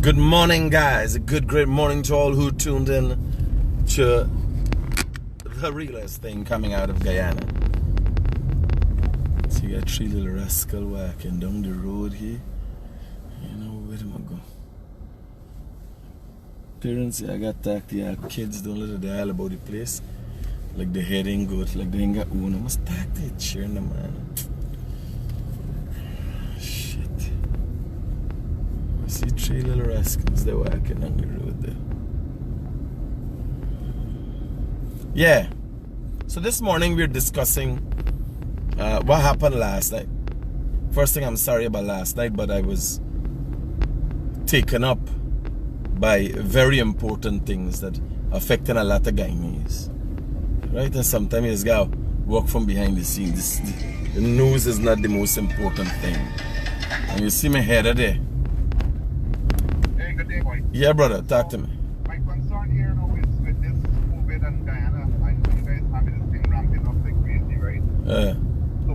Good morning, guys. A great morning to all who tuned in to the realest thing coming out of Guyana. So you got three little rascals walking down the road here. You know, where am I go? Parents, I got talk to your kids, don't let them all about the place. Like the head ain't good, like they ain't got own. I must talk to the cheering them, man. See three little rascals, they're walking on the road there. Yeah. So this morning we're discussing what happened last night. First thing, I'm sorry about last night, but I was taken up by very important things that affecting a lot of Guyanese. Right? And sometimes you just gotta walk from behind the scenes. The news is not the most important thing. And you see my head there. Good day, boy. Yeah, brother, talk to me. My concern here now is with this COVID and Guyana. I know you guys having this thing ramping up like crazy, right? So,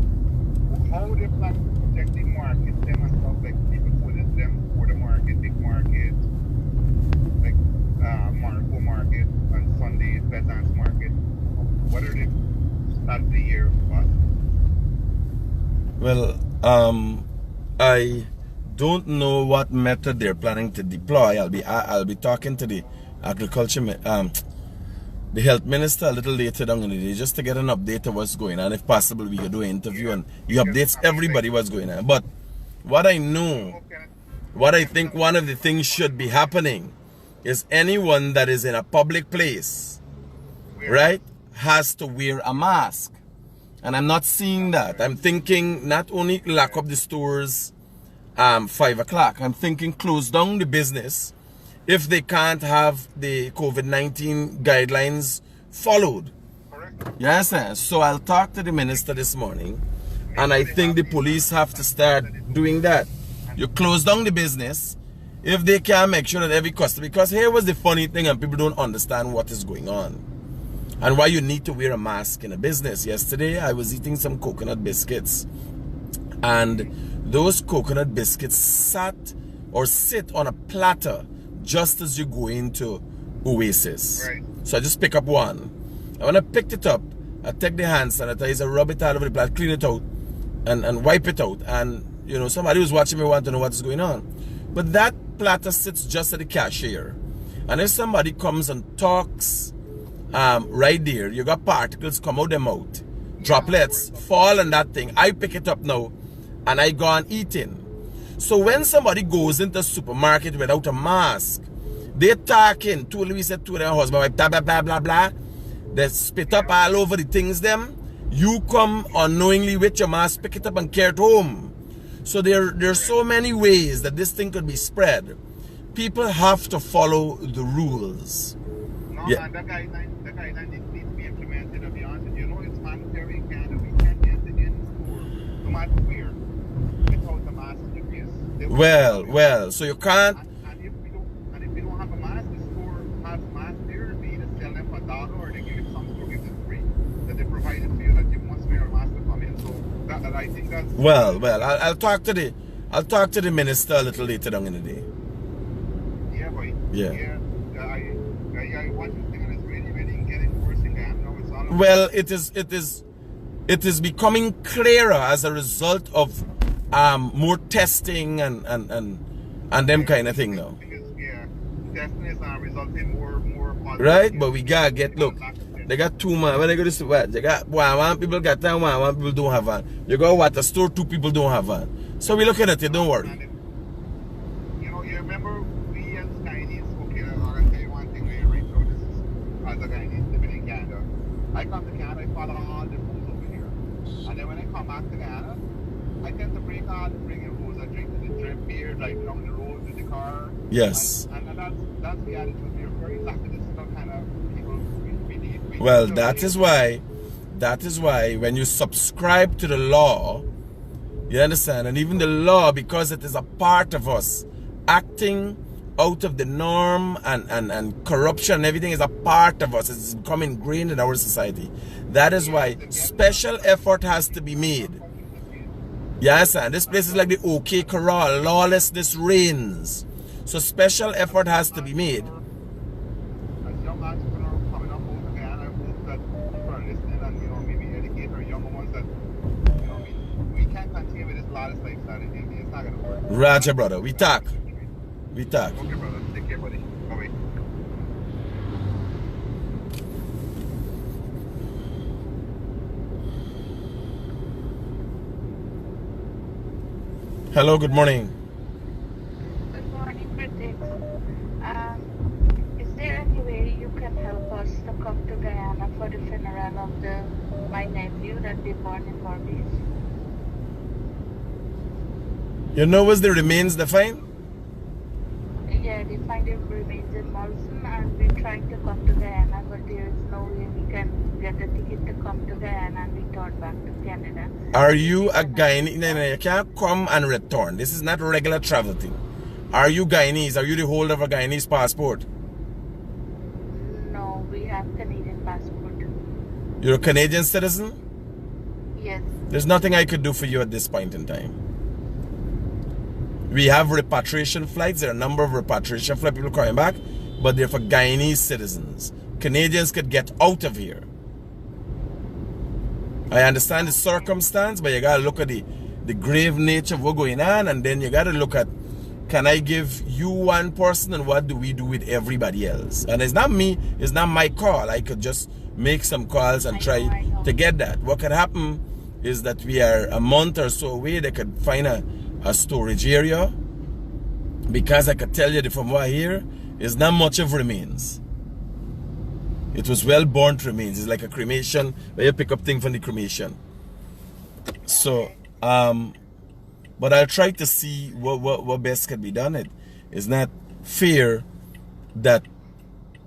how they plan to protect the market, them and stuff, like people put it them for the market, big market, like Marco Market and Sunday Pleasance Market. What are they start the year what? Well, I don't know what method they're planning to deploy. I'll be talking to the the health minister a little later down in the day just to get an update of what's going on. If possible, we could do an interview and you updates everybody what's going on. But what I know, what I think one of the things should be happening is anyone that is in a public place, right, has to wear a mask. And I'm not seeing that. I'm thinking not only lock up the stores 5 o'clock. I'm thinking close down the business if they can't have the COVID-19 guidelines followed. Yes, sir. So I'll talk to the minister this morning, and I think the police have to start doing that. You close down the business if they can make sure that every customer, because here was the funny thing and people don't understand what is going on and why you need to wear a mask in a business. Yesterday I was eating some coconut biscuits, and those coconut biscuits sit on a platter just as you go into Oasis. Right. So I just pick up one. And when I picked it up, I take the hand sanitizer, rub it all over the platter, clean it out, and wipe it out. And, you know, somebody who's watching me want to know what's going on. But that platter sits just at the cashier. And if somebody comes and talks right there, you got particles come out their mouth. Droplets fall on that thing. I pick it up now, and I go on eating. So when somebody goes into a supermarket without a mask, they're talking, we said to their husband, blah, blah, blah, blah, blah. They spit up all over the things them. You come unknowingly with your mask, pick it up and carry it home. So there's so many ways that this thing could be spread. People have to follow the rules. No, yeah. Man, the guideline needs to be implemented, to be honest with you. You know, it's mandatory in Canada. We can't get in the store, no matter where, without a mask in the face. Well, so you can't. And if we don't have a mask, the store has a mask there, they either sell them for $1 or they give it, some store gives it free. That they provide it for you, that you must wear a mask to come in. So that I think that's. Well, I'll talk to the minister a little later down in the day. Yeah, boy. Yeah. I watch this thing and it's really getting worse again. No, it's all. Well, it is becoming clearer as a result of more testing and them kind of thing now. Yeah, testing is resulting more positive. Right, but we gotta look. They got two man. When they go to what? They got one people got one people don't have one. You go what a store, two people don't have one. So we looking at it. Don't worry. You know, you remember we as Guyanese. Okay, I'll tell you one thing. Right now, this is as a Guyanese living in Canada. I come to Canada, I follow all the rules over here, and then when I come back to Canada, I tend to break all the rules. I drink the drip beer, drive down the road with the car. Yes. And that's the attitude. We're very lackadaisical kind of people. Well, that is why when you subscribe to the law, you understand, and even the law, because it is a part of us, acting out of the norm and corruption and everything is a part of us. It's become ingrained in our society. That is why special effort has to be made. Yes, and this place is like the OK Corral. Lawlessness reigns. So special effort has to be made. As young entrepreneurs coming up over Guyana, I hope that people are listening and, you know, maybe educate our younger ones that, you know, we can't continue with this lawless lifestyle. It's not going to work. Roger, brother. We talk. We talk. Okay, brother. Take care, buddy. Bye-bye. Hello, good morning. Good morning, Critic. Is there any way you can help us to come to Guyana for the funeral of my nephew that they born in Barbados? You know what's the remains they find? Yeah, they find the remains in Molson and we're trying to come to Guyana, but there is no way we can get a ticket to come to Guyana and return back to Canada. Are you a Guyanese? No, you can't come and return. This is not a regular travel thing. Are you Guyanese? Are you the holder of a Guyanese passport? No, we have Canadian passport. You're a Canadian citizen? Yes. There's nothing I could do for you at this point in time. We have repatriation flights. There are a number of repatriation flight people coming back, but they're for Guyanese citizens. Canadians could get out of here. I understand the circumstance, but you gotta look at the grave nature of what's going on, and then you gotta look at, can I give you one person and what do we do with everybody else? And it's not me, it's not my call. I could just make some calls and try to get that. What could happen is that we are a month or so away, they could find a storage area, because I could tell you that from what I hear, is not much of remains. It was well burnt remains. It's like a cremation where you pick up things from the cremation. So, but I'll try to see what best can be done. It is not fair that,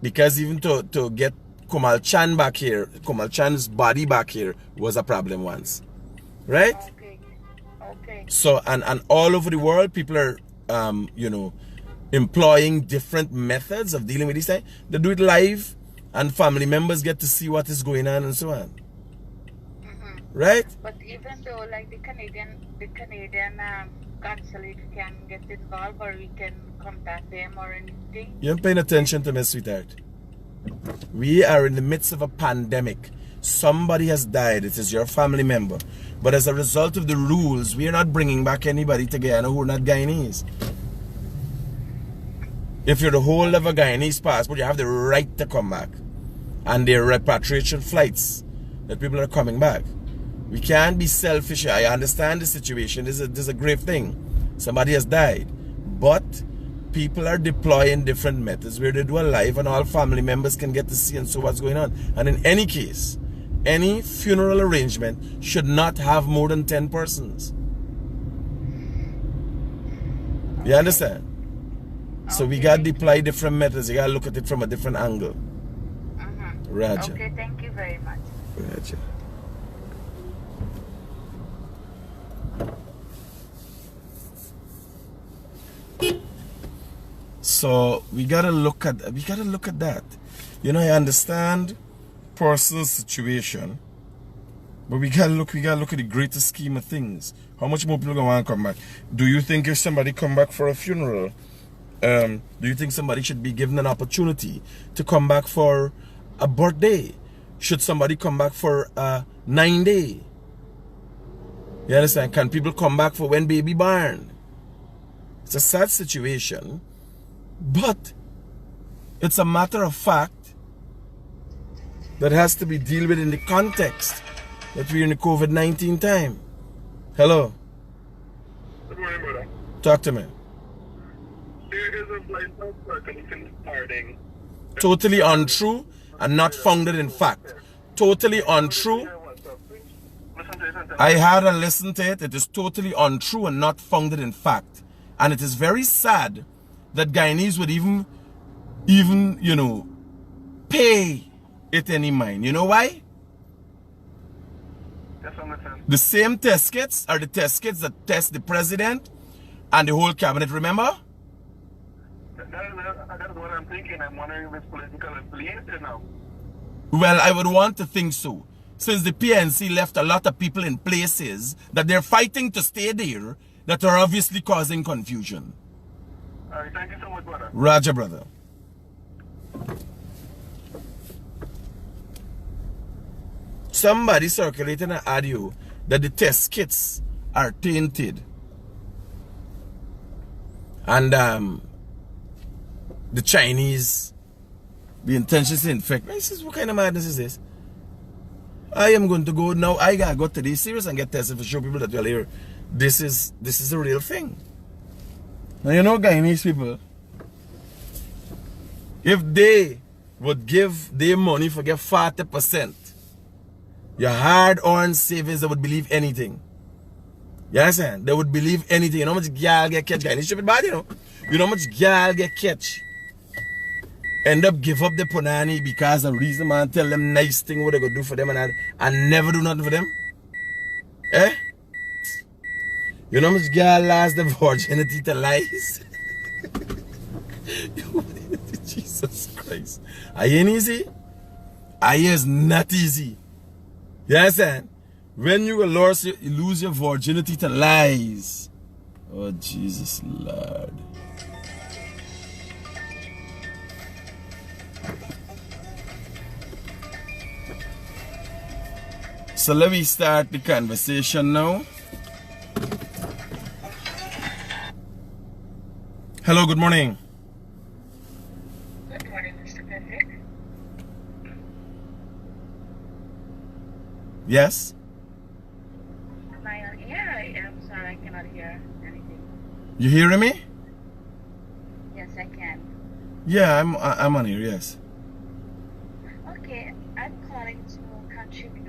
because even to get Kumal Chan back here, Kumal Chan's body back here was a problem once, right? Okay. So, and all over the world, people are, you know, employing different methods of dealing with this thing. They do it live, and family members get to see what is going on and so on. Right? But even though, like, the Canadian consulate can get involved, or we can contact them or anything. You're paying attention to me, sweetheart. We are in the midst of a pandemic. Somebody has died. It is your family member. But as a result of the rules, we are not bringing back anybody to Guyana who are not Guyanese. If you're the whole of a Guyanese passport, you have the right to come back. And there are repatriation flights that people are coming back. We can't be selfish. I understand the situation. This is a grave thing. Somebody has died. But people are deploying different methods where they do a live and all family members can get to see and see what's going on. And in any case, any funeral arrangement should not have more than 10 persons. You understand? So we got to deploy different methods. You got to look at it from a different angle. Roger. Okay, thank you very much. Roger. So we gotta look at that. You know, I understand personal situation, but we gotta look at the greater scheme of things. How much more people gonna want to come back? Do you think if somebody come back for a funeral, do you think somebody should be given an opportunity to come back for a birthday? Should somebody come back for a 9-day? You understand? Can people come back for when baby born? It's a sad situation, but it's a matter of fact that has to be dealt with in the context that we're in the COVID-19 time. Hello? Good morning, brother. Talk to me. There is a blind spot circulating starting. Totally untrue and not founded in fact. Totally untrue. I had to listen to it. It is totally untrue and not founded in fact. And it is very sad that Guyanese would even, you know, pay it any mind. You know why? Yes, I understand. The same test kits are the test kits that test the president and the whole cabinet, remember? That's what I'm thinking. I'm wondering if it's political affiliated now. Well, I would want to think so. Since the PNC left a lot of people in places that they're fighting to stay there that are obviously causing confusion. All right, thank you so much, brother. Roger, brother. Somebody circulating an audio that the test kits are tainted. And the Chinese, the intentions to infect. I says, what kind of madness is this? I am going to go now. I gotta go to this serious and get tested to show people that, well, here, this is a real thing. Now, you know, Guyanese people, if they would give their money for get 40%, your hard-earned savings, they would believe anything. You understand? They would believe anything. You know how much girl get catch? Guyanese stupid bad, you know? You know how much girl get catch? End up give up the punani because the reason man tell them nice thing what they gonna do for them and never do nothing for them. Eh? You know how much girl lost the virginity to lies? Jesus Christ. Are you easy? Are you is not easy? You understand? When you lose your virginity to lies. Oh Jesus Lord. So let me start the conversation now. Hello, good morning. Good morning, Mr. Patrick. Yes? Am I on air? I am sorry, I cannot hear anything. You hearing me? Yes, I can. Yeah, I'm on here, yes. Okay, I'm calling to contribute.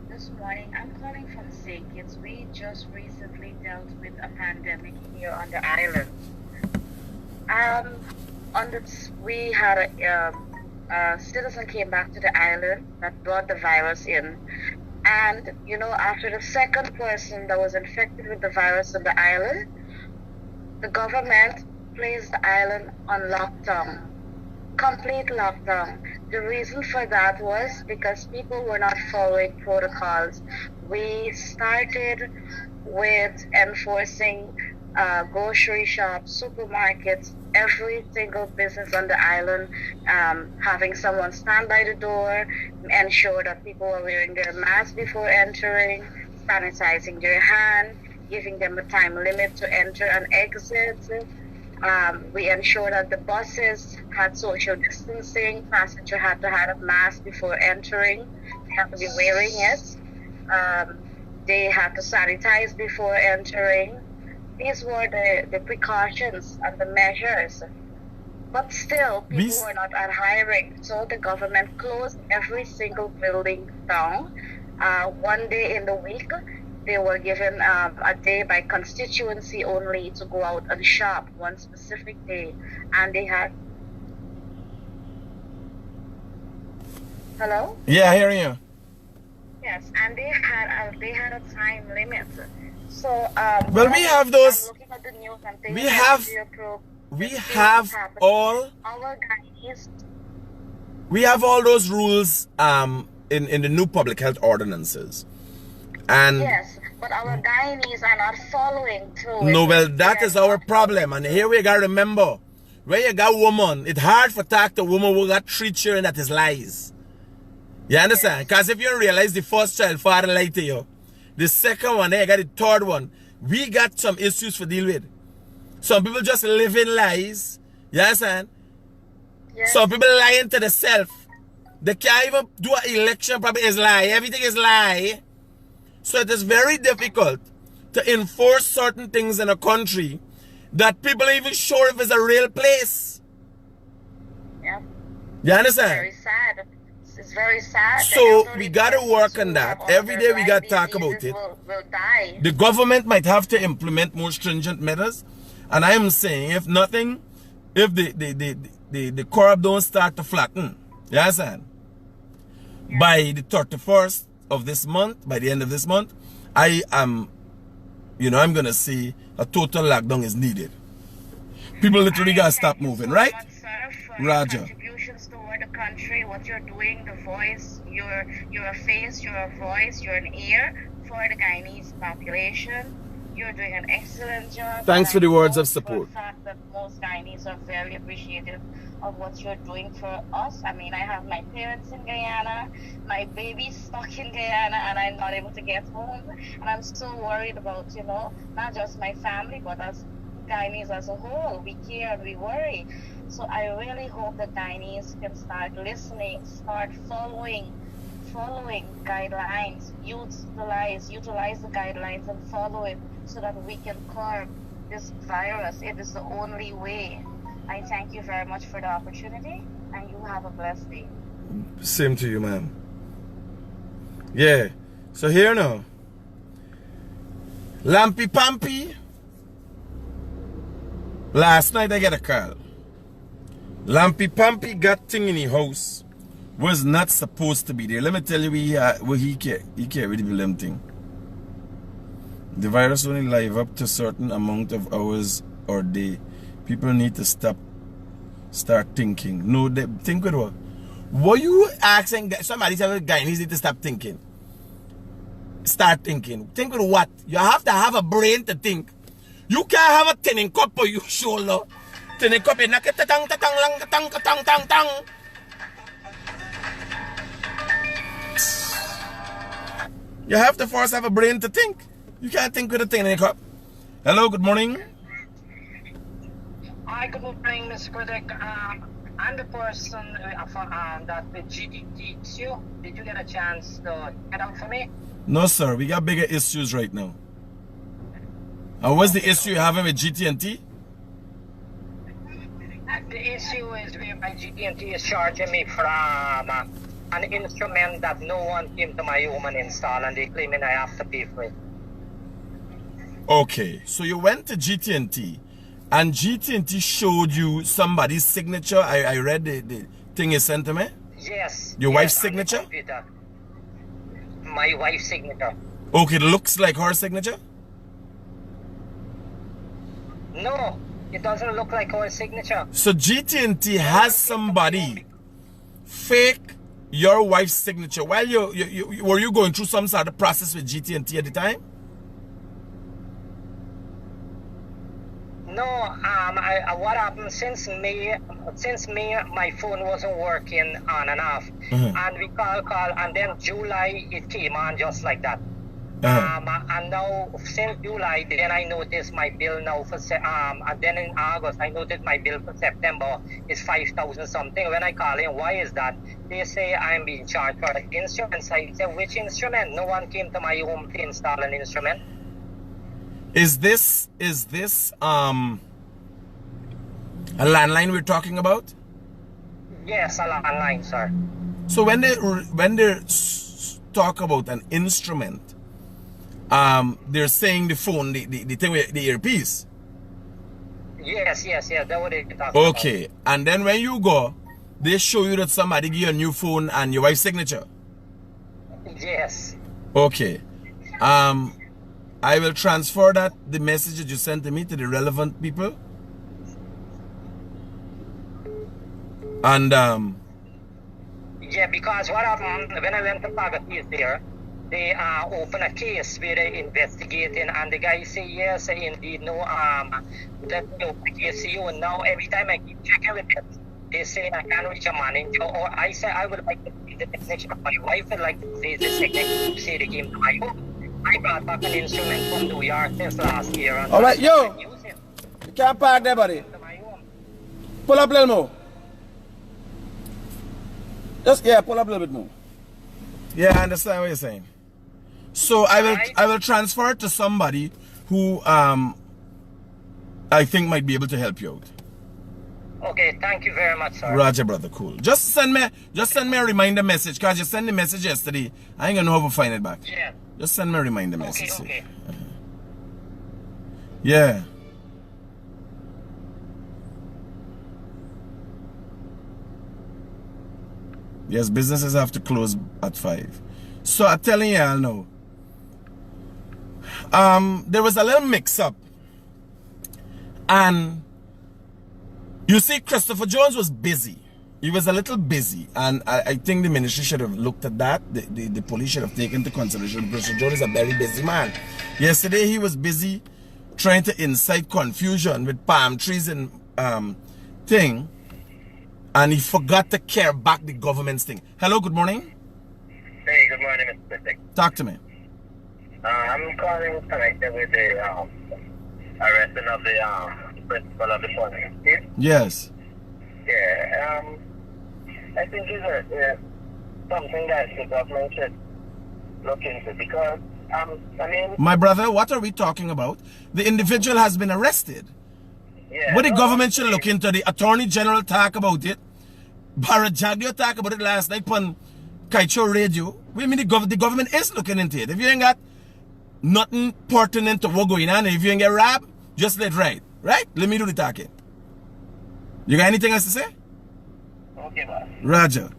This morning, I'm calling from St. Kitts. We just recently dealt with a pandemic here on the island. We had a citizen came back to the island that brought the virus in. And, you know, after the second person that was infected with the virus on the island, the government placed the island on lockdown, complete lockdown. The reason for that was because people were not following protocols. We started with enforcing grocery shops, supermarkets, every single business on the island, having someone stand by the door, ensure that people are wearing their masks before entering, sanitizing their hand, giving them a time limit to enter and exit. We ensure that the buses had social distancing. Passenger had to have a mask before entering. They have to be wearing it. They had to sanitize before entering. These were the precautions and the measures. But still, people were not adhering. So the government closed every single building down. One day in the week, they were given a day by constituency only to go out and shop, one specific day. And they had... Hello? Yeah, I hear you. Yes, and they had a time limit. So, well, we have those. I'm looking at the news and we have all. Our Guyanese. We have all those rules in the new public health ordinances, and yes, but our Guyanese are not following through. No, well, that is our problem, and here we gotta remember, where you got woman, it's hard for talk to woman who got 3 children that is lies. You understand? Because if you realize the first child father lied to you. The second one, I got the third one. We got some issues to deal with. Some people just live in lies. You understand? Yes. Some people lying to themselves. They can't even do an election, probably is lie. Everything is lie. So it is very difficult to enforce certain things in a country that people are even sure if it's a real place. Yeah. You understand? Very sad. It's very sad. So we got to work on that. Every day we got to talk about it. Will die. The government might have to implement more stringent measures. And I am saying, if nothing, if the curve don't start to flatten, you understand? Yeah. By the 31st of this month, by the end of this month, I am, I'm going to see a total lockdown is needed. People literally got to stop moving, right? Roger. The country, what you're doing, the voice, you're a face, you're a voice, you're an ear for the Guyanese population. You're doing an excellent job. Thanks for the words of For the support. fact that most Guyanese are very appreciative of what you're doing for us. I mean, I have my parents in Guyana, my baby's stuck in Guyana, and I'm not able to get home. And I'm so worried about, you know, not just my family, but as Guyanese as a whole. We care and we worry. So I really hope that Guyanese can start listening, start following guidelines, utilize the guidelines and follow it so that we can curb this virus. It is the only way. I thank you very much for the opportunity, and you have a blessed day. Same to you, ma'am. Yeah. So here now. Lampy Pampy. Last night I got a call. Lampy Pampy got thing in the house. Was not supposed to be there. Let me tell you what he can't really believe them thing. The virus only live up to a certain amount of hours or day. People need to start thinking. No, they think with what? What you asking? Somebody said Guyanese need to stop thinking. Start thinking. Think with what? You have to have a brain to think. You can't have a tinning cup on your shoulder. Tinning cup in tang. You have to first have a brain to think. You can't think with a tinning cup. Hello, good morning. Hi, good morning, Mr. Critic. I'm the person that with GDT issue. Did you get a chance to get up for me? No, sir. We got bigger issues right now. And what's the issue you're having with GT&T? The issue is my GT&T is charging me from an instrument that no one came to my home and installed, and they claiming I have to pay for it. Okay, so you went to GT&T, and GT&T showed you somebody's signature. I read the thing you sent to me. Yes. Your wife's on the signature? computer. My wife's signature. Okay, it looks like her signature? No, it doesn't look like her signature. So GT&T has somebody fake your wife's signature while were you going through some sort of process with GT&T at the time? No, what happened since May, my phone wasn't working on and off, and we call, and then July it came on just like that. And now since July, then I noticed my bill now for and then in August I noticed my bill for September is 5,000 something. When I call in, why is that? They say I'm being charged for the instruments. I say, which instrument? No one came to my home to install an instrument. Is this a landline we're talking about? Yes, a landline, sir. So when they talk about an instrument, they're saying the phone, the thing with the earpiece. Yes, that's what they talk about. Okay, and then when you go, they show you that somebody give you a new phone and your wife's signature. Yes. Okay. I will transfer the message that you sent to me to the relevant people. And yeah, because what happened when I went to Pagatis there, they open a case where they investigating, and the guy say yes, indeed, no, that no case you. And now every time I keep checking with them, they say I can't reach a manager, or I say I would like to see the technician of my wife would like to see the technician to say they came to my home. I brought back an instrument from New York since last year. And alright, yo, you can't park there, buddy. Pull up a little more. Just pull up a little bit more. Yeah, I understand what you're saying. So I will transfer it to somebody who I think might be able to help you out. Okay, thank you very much, sir. Roger, brother, cool. Just send me a reminder message, cause you sent the message yesterday. I ain't gonna know how to find it back. Yeah. Just send me a reminder message. Okay. Yeah. Yes, businesses have to close at 5. So I'm telling you all now. There was a little mix-up. And you see, Christopher Jones was busy. he was a little busy, and I think the ministry should have looked at that. The police should have taken into consideration. Mr. Jones is a very busy man. Yesterday he was busy trying to incite confusion with palm trees and thing, and he forgot to care back the government's thing. Hello, good morning. Hey, good morning, Mr. Critic. Talk to me. I'm calling connected with the arresting of the principal of the PONZI case. Yes. Yeah, I think it's something that the government should look into because, I mean... My brother, what are we talking about? The individual has been arrested. Yeah, What the government should look into, the Attorney General talk about it. Barajagio talk about it last night on Kaicho Radio. We mean the government is looking into it. If you ain't got nothing pertinent to what going on, if you ain't get robbed, just let right. Right? Let me do the talking. You got anything else to say? Okay, boss. Roger.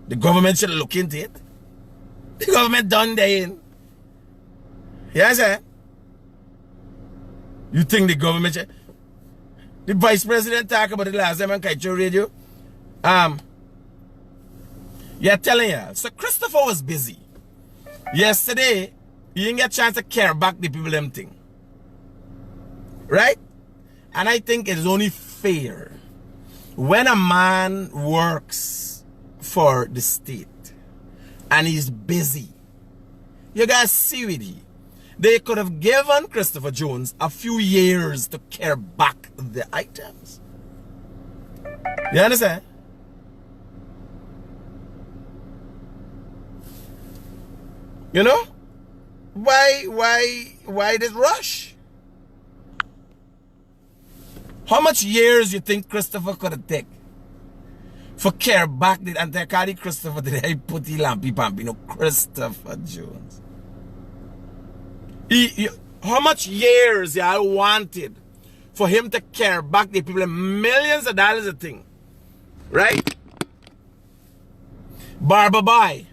The government should look into it. The government done therein. Yes, sir. You think the government should... The vice president talked about it last time on Kaicho Radio. Yeah, telling you. So Christopher was busy. Yesterday, he didn't get a chance to care back the people them thing. Right? And I think it is only fair when a man works for the state and he's busy. You guys see with he. They could have given Christopher Jones a few years to care back the items. You understand? You know? Why this rush? How much years you think Christopher could have taken for care back the and they carry Christopher did I put the lampy pampi? No, Christopher Jones. How much years y'all wanted for him to care back the people millions of dollars a thing? Right? Barber buy.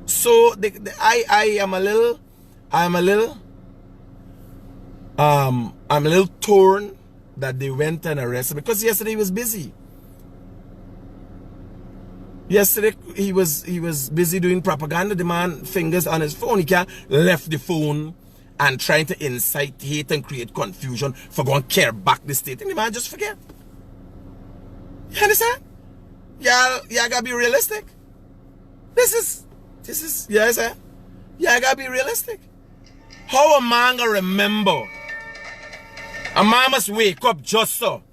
So I'm a little torn that they went and arrested because yesterday he was busy. Yesterday he was busy doing propaganda. The man fingers on his phone. He can't left the phone and trying to incite hate and create confusion for going to care back the state. And the man just forget. You understand? Y'all gotta be realistic. This is yes, sir. Y'all gotta be realistic. How a man gonna remember? A man must wake up just so,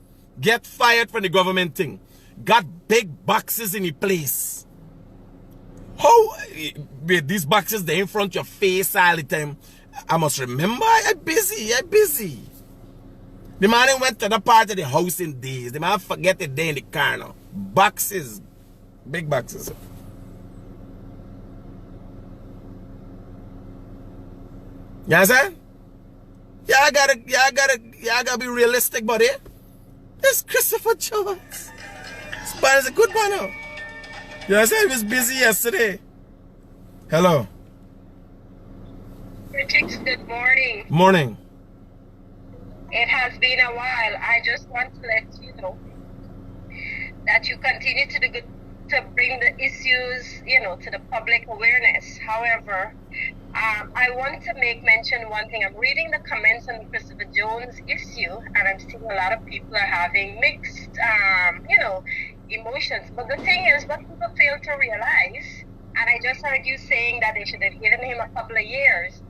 get fired from the government thing, got big boxes in the place. How with these boxes there in front of your face all the time? I must remember. I'm busy. The man went to the part of the house in days. The man forget it there in the car now. Boxes, big boxes. You understand? Y'all gotta be realistic, buddy. This Christopher Jones. This man is a good man now. You understand? He was busy yesterday. Hello. Critics, good morning. Morning. It has been a while. I just want to let you know that you continue to do good to bring the issues, to the public awareness. However, I want to make mention one thing. I'm reading the comments on the Christopher Jones issue, and I'm seeing a lot of people are having mixed, emotions. But the thing is, what people fail to realize, and I just heard you saying that they should have given him a couple of years.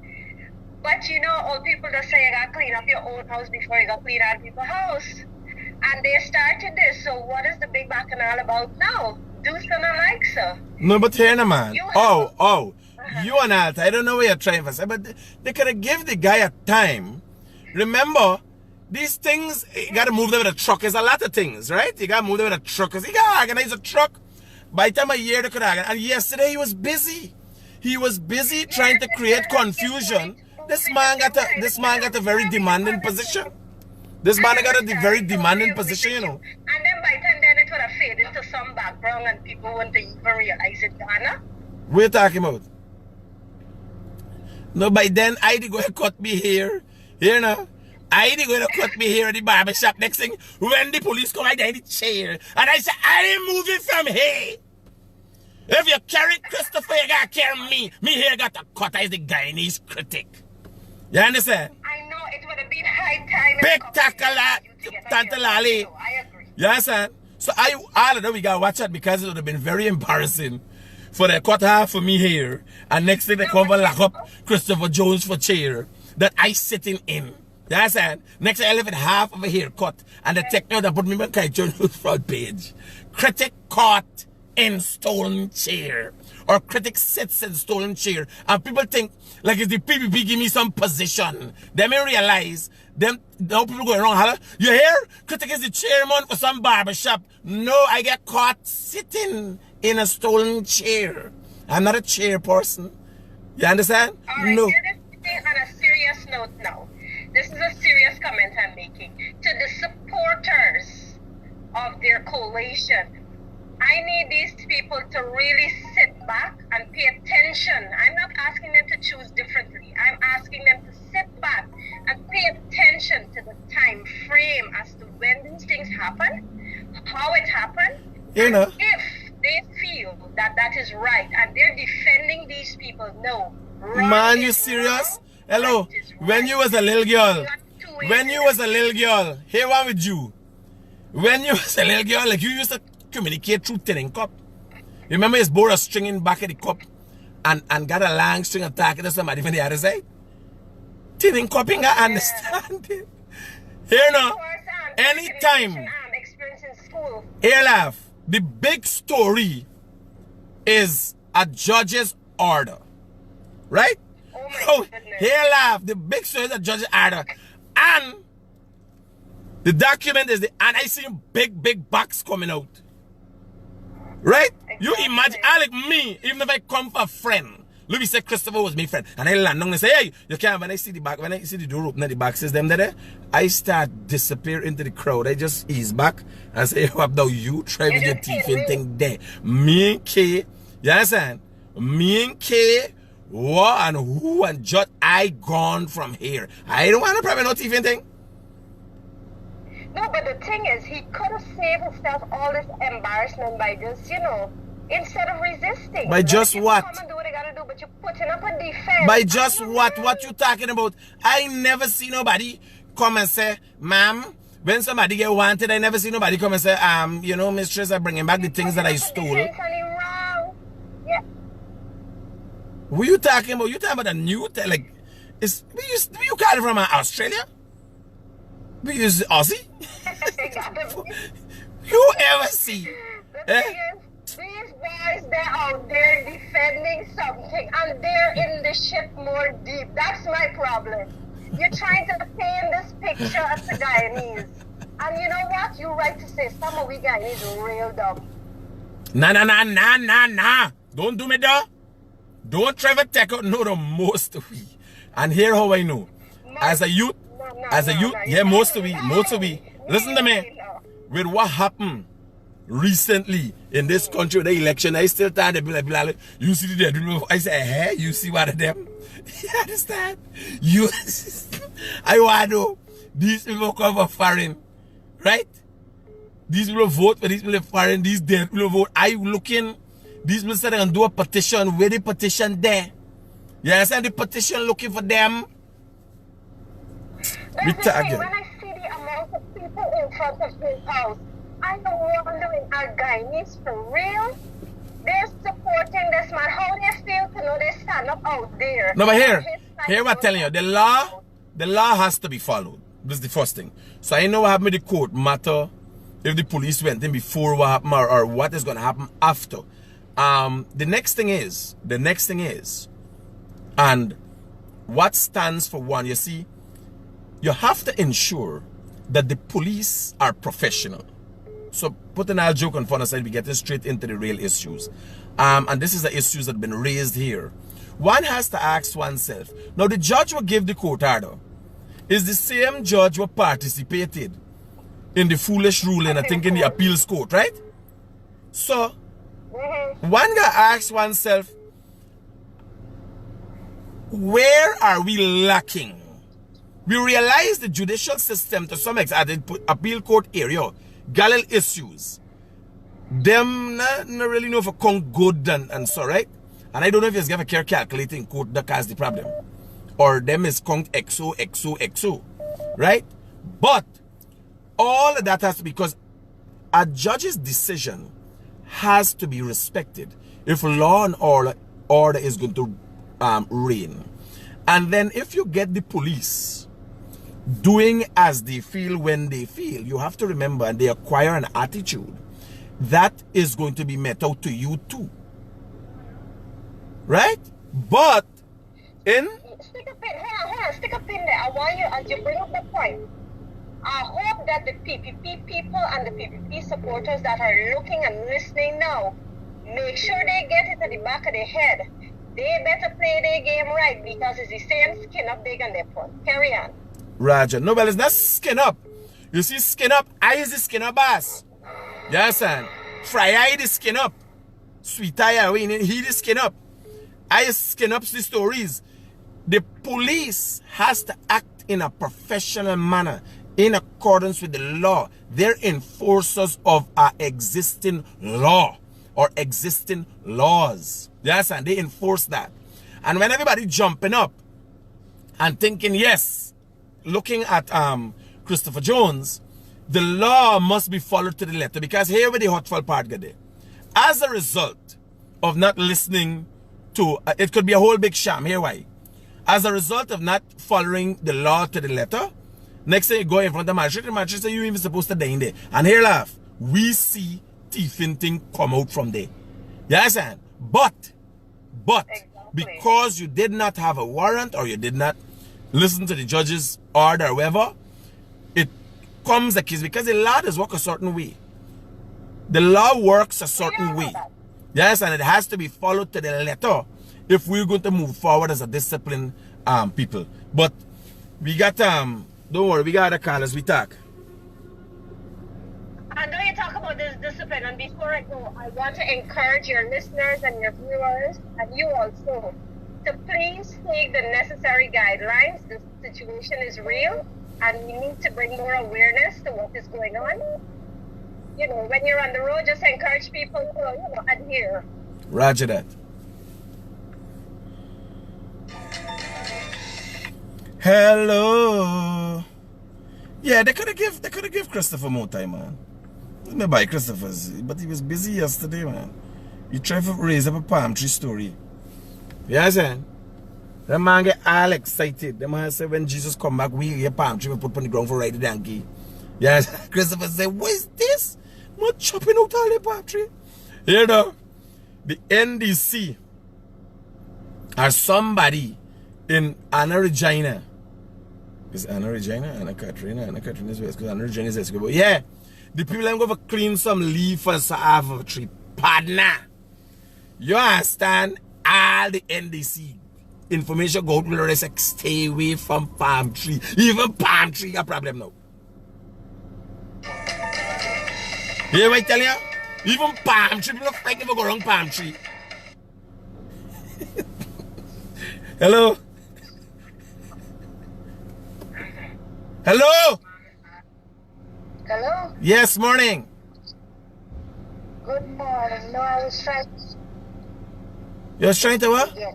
But all people just say you gotta clean up your own house before you go clean out people's house. And they started this, so what is the big bacchanal about now? Do something like so. No, but here, man. You and I don't know what you're trying to say, but they could have given the guy a time. Remember, these things, you got to move them with a truck. There's a lot of things, right? You got to move them with a truck. Because you got to organize a truck. By the time a year, they could have. And yesterday, he was busy. He was busy trying to create confusion. This man got a very demanding position. This man got a very demanding position, And then by the time then it would have faded into some background and people wouldn't even realize it, Ghana. We're talking about. No, by then I go and cut me here. I I ain't going to cut me here at the barber shop. Next thing, when the police come, I in the chair. And I say, I ain't moving from here. If you carry Christopher, you gotta carry me. Me here got to cut as the Guyanese Critic. You understand? I know it would have been high time. Spectacular, Tante Lali. I agree. You understand? So all of them we gotta watch out because it would have been very embarrassing for the cut half for me here. And next thing they come and lock up Christopher Jones for chair that I sitting in. You understand? Next thing I left it half of a haircut and they take me out and put me on Kai Jones front page. Critic caught in stolen chair, or critic sits in stolen chair, and people think like it's the PPP give me some position. They may realize them now people going wrong. Hello, you hear? Critic is the chairman for some barbershop. No, I get caught sitting in a stolen chair. I'm not a chairperson. You understand? All right, No. On a serious note now, this is a serious comment I'm making to the supporters of their coalition. I need these people to really sit back and pay attention. I'm not asking them to choose differently. I'm asking them to sit back and pay attention to the time frame as to when these things happen, how it happened, You know. if they feel that that is right and they're defending these people. No. Man, you serious? Hello. When you was a little girl, here one with you. When you was a little girl, like you used to communicate through thinning cup. Remember his bore a string in back of the cup and got a long string attacking to somebody from the other side? Thinning cupping, I understand it. Here now, anytime. Here laugh. The big story is a judge's order. Right? Oh my goodness. Here laugh. The big story is a judge's order. And the document is and I see big box coming out. Right? Exactly. You imagine, like me, even if I come for a friend, Louis said Christopher was my friend, and I land down and say, hey, you can't, when I see the back, when I see the door open and the back says them there, I start disappear into the crowd. I just ease back and say, what now you try with your teeth and thing there. Me and K, you understand? Me and K, what and who and just I gone from here. I don't want to probably no teeth and thing. No, but the thing is, he could have saved himself all this embarrassment by just, instead of resisting. By just what? Come and do what they gotta do, but you're putting up a defense. By just what? What you talking about? I never see nobody come and say, ma'am, when somebody get wanted, I never see nobody come and say, mistress, I'm bringing back the things that I stole. Yeah. Who you talking about? You talking about a new thing? Like, you got it from Australia? We use Aussie? You ever see? The thing is, these guys, they're out there defending something and they're in the shit more deep. That's my problem. You're trying to paint this picture as the Guyanese. And you know what? You're right to say some of we Guyanese are real dumb. Nah. Don't do me though. Don't try to take out no the most of we. And here how I know. As a youth, most of we. Listen to me. With what happened recently in this country, the election, I still tell them, like, you see the dead. I say, hey, you see one of them? You understand? I want to know, these people come for foreign, right? These people vote for these people foreign, these dead people vote. I looking, these people said they're going to do a petition. Where the petition there? You understand? The petition looking for them. When I see the amount of people in front of his house, I am wondering, are Guyanese for real? They're supporting this man. How they feel to know they stand up out there? No, but here what I'm telling you, the law has to be followed. This is the first thing. So I know what happened with the court matter if the police went in before what happened or what is going to happen after. The next thing is, and what stands for one, you see, you have to ensure that the police are professional. So putting our joke on fun aside, we get straight into the real issues. And this is the issues that have been raised here. One has to ask oneself, now the judge will give the court order. Is the same judge who participated in the foolish ruling, I think in the appeals court, right? So, one guy asks oneself, where are we lacking? We realize the judicial system to some extent, at the appeal court area, Galil issues. Them not really know if a count good and so, right? And I don't know if you have a care calculating court that has the problem. Or them is count XO, right? But all of that has to be, because a judge's decision has to be respected if law and order is going to reign. And then if you get the police doing as they feel when they feel, you have to remember, and they acquire an attitude that is going to be met out to you too. Right? But in... Stick a pin, hold on, stick a pin there. I want you, as you bring up the point, I hope that the PPP people and the PPP supporters that are looking and listening now, make sure they get it at the back of their head. They better play their game right, because it's the same skin up big on their phone. Carry on. Roger. No, but it's not skin up. You see, skin up, I is the skin up ass. Yes, and Fry eye the skin up. Sweet eye, he the skin up. I skin up the stories. The police has to act in a professional manner, in accordance with the law. They're enforcers of our existing law or existing laws. Yes, and they enforce that. And when everybody jumping up and thinking, yes, looking at Christopher Jones, the law must be followed to the letter, because here where the hotful part get there. As a result of not listening to, it could be a whole big sham. Here why. As a result of not following the law to the letter, next thing you go in front of the magistrate say you even supposed to die in there. And here laugh, we see thieving thing come out from there. You understand? But exactly. Because you did not have a warrant, or you did not listen to the judge's order or whatever, it comes the case, because the law does work a certain way. The law works a certain way. Yes, and it has to be followed to the letter if we're going to move forward as a disciplined people. But we got don't worry, we got a call as we talk. I know you talk about this discipline, and before I go, I want to encourage your listeners and your viewers, and you also, to please take the necessary guidelines. This situation is real, and we need to bring more awareness to what is going on. You know, when you're on the road, just encourage people to, adhere. Roger that. Hello. Yeah, they could have give Christopher more time, man. Let me buy Christopher's, but he was busy yesterday, man. He tried to raise up a palm tree story. You understand? That man get all excited. The man said when Jesus come back, we a palm tree we put on the ground for ride the donkey. Yes, Christopher said, what is this? I'm chopping out all the palm tree. You know, the NDC or somebody in Anna Regina. Is Anna Regina? Anna Katrina? Anna Katrina is west, because Anna Regina is Escobar. Yeah. The people I'm going to clean some leaf and some half of a tree. Partner. You understand? All the NDC information go to the rest, like, stay away from palm tree. Even palm tree got problem now. Hear what I tell you? Even palm tree, people like if I go wrong palm tree. Hello? Hello? Hello? Yes, morning. Good morning. No, I was trying. You was trying to what? Yeah.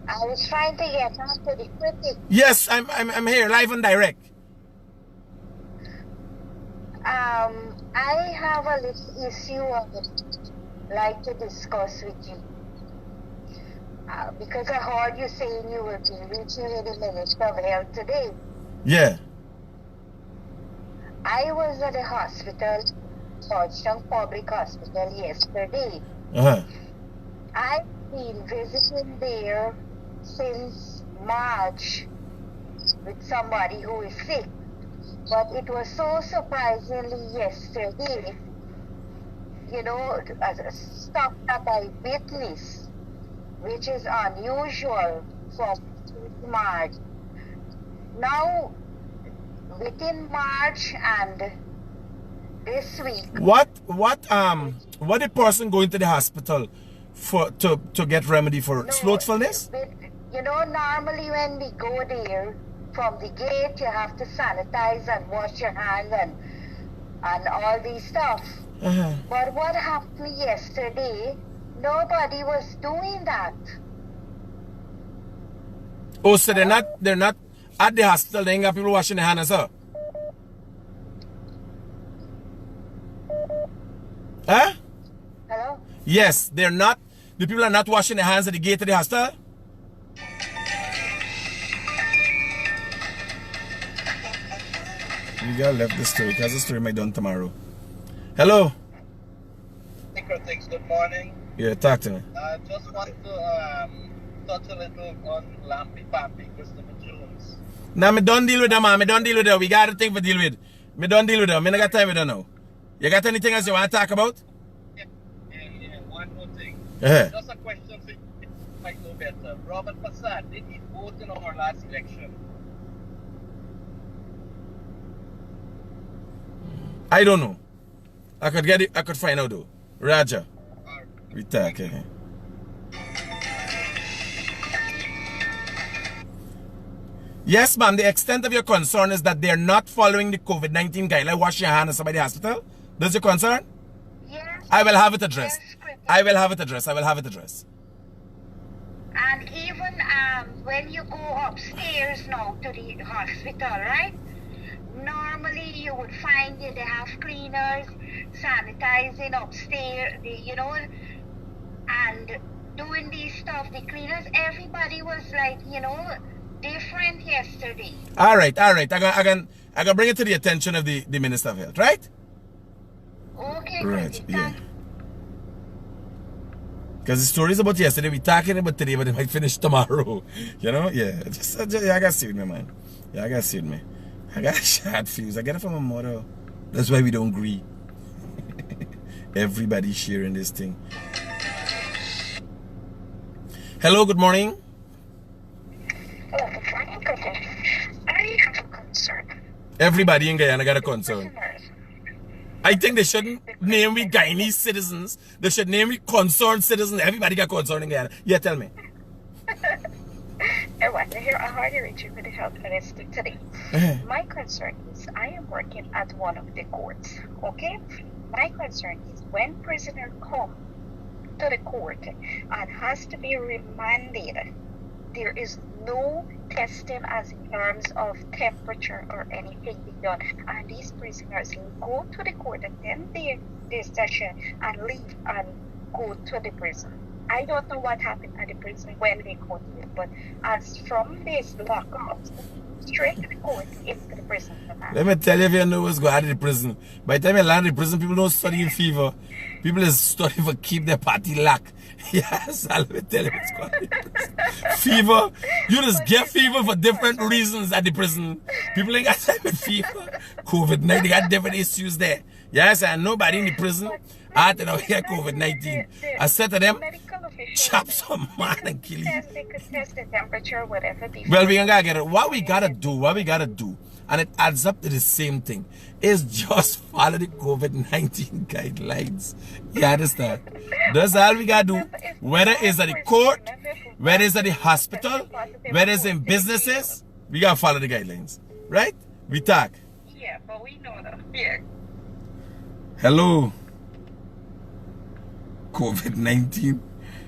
I was trying to get onto the critic. Yes, I'm here, live and direct. I have a little issue I would like to discuss with you. Because I heard you saying you will be reaching with the Minister of Health today. Yeah. I was at the hospital, Georgetown Public Hospital, yesterday. I've been visiting there since March with somebody who is sick. But it was so surprisingly yesterday, you know, stuff that I witnessed, which is unusual from March. Now, within March and this week. What the person going to the hospital for to get remedy for slothfulness? You know, normally when we go there from the gate, you have to sanitize and wash your hands and all these stuff. But what happened yesterday, nobody was doing that. Oh, so they're not at the hospital, they ain't got people washing their hands, sir? Huh? Hello? Yes, the people are not washing their hands at the gate of the hostel? You gotta left the story, because the story might be done tomorrow. Hello? Critics, good morning. Yeah, talk to me. I just want to touch a little on Lampy Pampy, Christopher Jones. Nah, me don't deal with them, man. Me don't deal with them. We got a thing for deal with. Me don't deal with them. Me not got time with them now. You got anything else you want to talk about? Yeah. One more thing. Yeah. Just a question for you. Might know better. Robert Passad, did he vote in our last election? I don't know. I could get it. I could find out though. Raja. We talk. Yes, ma'am. The extent of your concern is that they're not following the COVID-19 guideline. Wash your hands inside the hospital. That's your concern? Yes. I will have it addressed. Yes, I will have it addressed. I will have it addressed. And even when you go upstairs now to the hospital, right? Normally you would find they have cleaners sanitizing upstairs, and doing these stuff. The cleaners, everybody was like, different yesterday. All right. I can bring it to the attention of the Minister of Health, right? Okay, right. Yeah. Because the stories about yesterday, we talking about today, but it might finish tomorrow. Yeah. Just I gotta see it, man. Yeah, I gotta see it, man. I got a short fuse. I get it from my mother. That's why we don't agree. Everybody sharing this thing. Hello, good morning. Hello, good morning, Critic. I have a concern. Everybody in Guyana got a concern. I think they shouldn't name me Guyanese citizens. They should name me concerned citizens. Everybody got concerned in Guyana. Yeah, tell me. I want to hear a harder reaching with the health minister today. My concern is I am working at one of the courts, okay? My concern is when prisoner come to the court and has to be remanded, there is no testing as in terms of temperature or anything being done. And these prisoners go to the court, attend their session, and leave and go to the prison. I don't know what happened at the prison when they go to it, but as from this lockout, straight to the court, into the prison. Let me tell you, if you know what's going on in the prison. By the time you land in the prison, people don't study in fever. People is studying for keep their party lock. Yes, let me tell you what's going on in the prison. Fever, you just get fever for different reasons at the prison. People ain't got time with fever. COVID-19, they got different issues there. Yes, and nobody in the prison out and out here COVID-19. I said to them, chop some man and kill you. They could test the temperature, whatever. Well, we gotta get it. What we gotta do, and it adds up to the same thing, is just follow the COVID-19 guidelines. You understand? That's all we gotta do. Whether it's at the court, whether it's at the hospital, whether it's in businesses, we gotta follow the guidelines. Right? We talk. Yeah, but we know that. Yeah. Hello. COVID-19.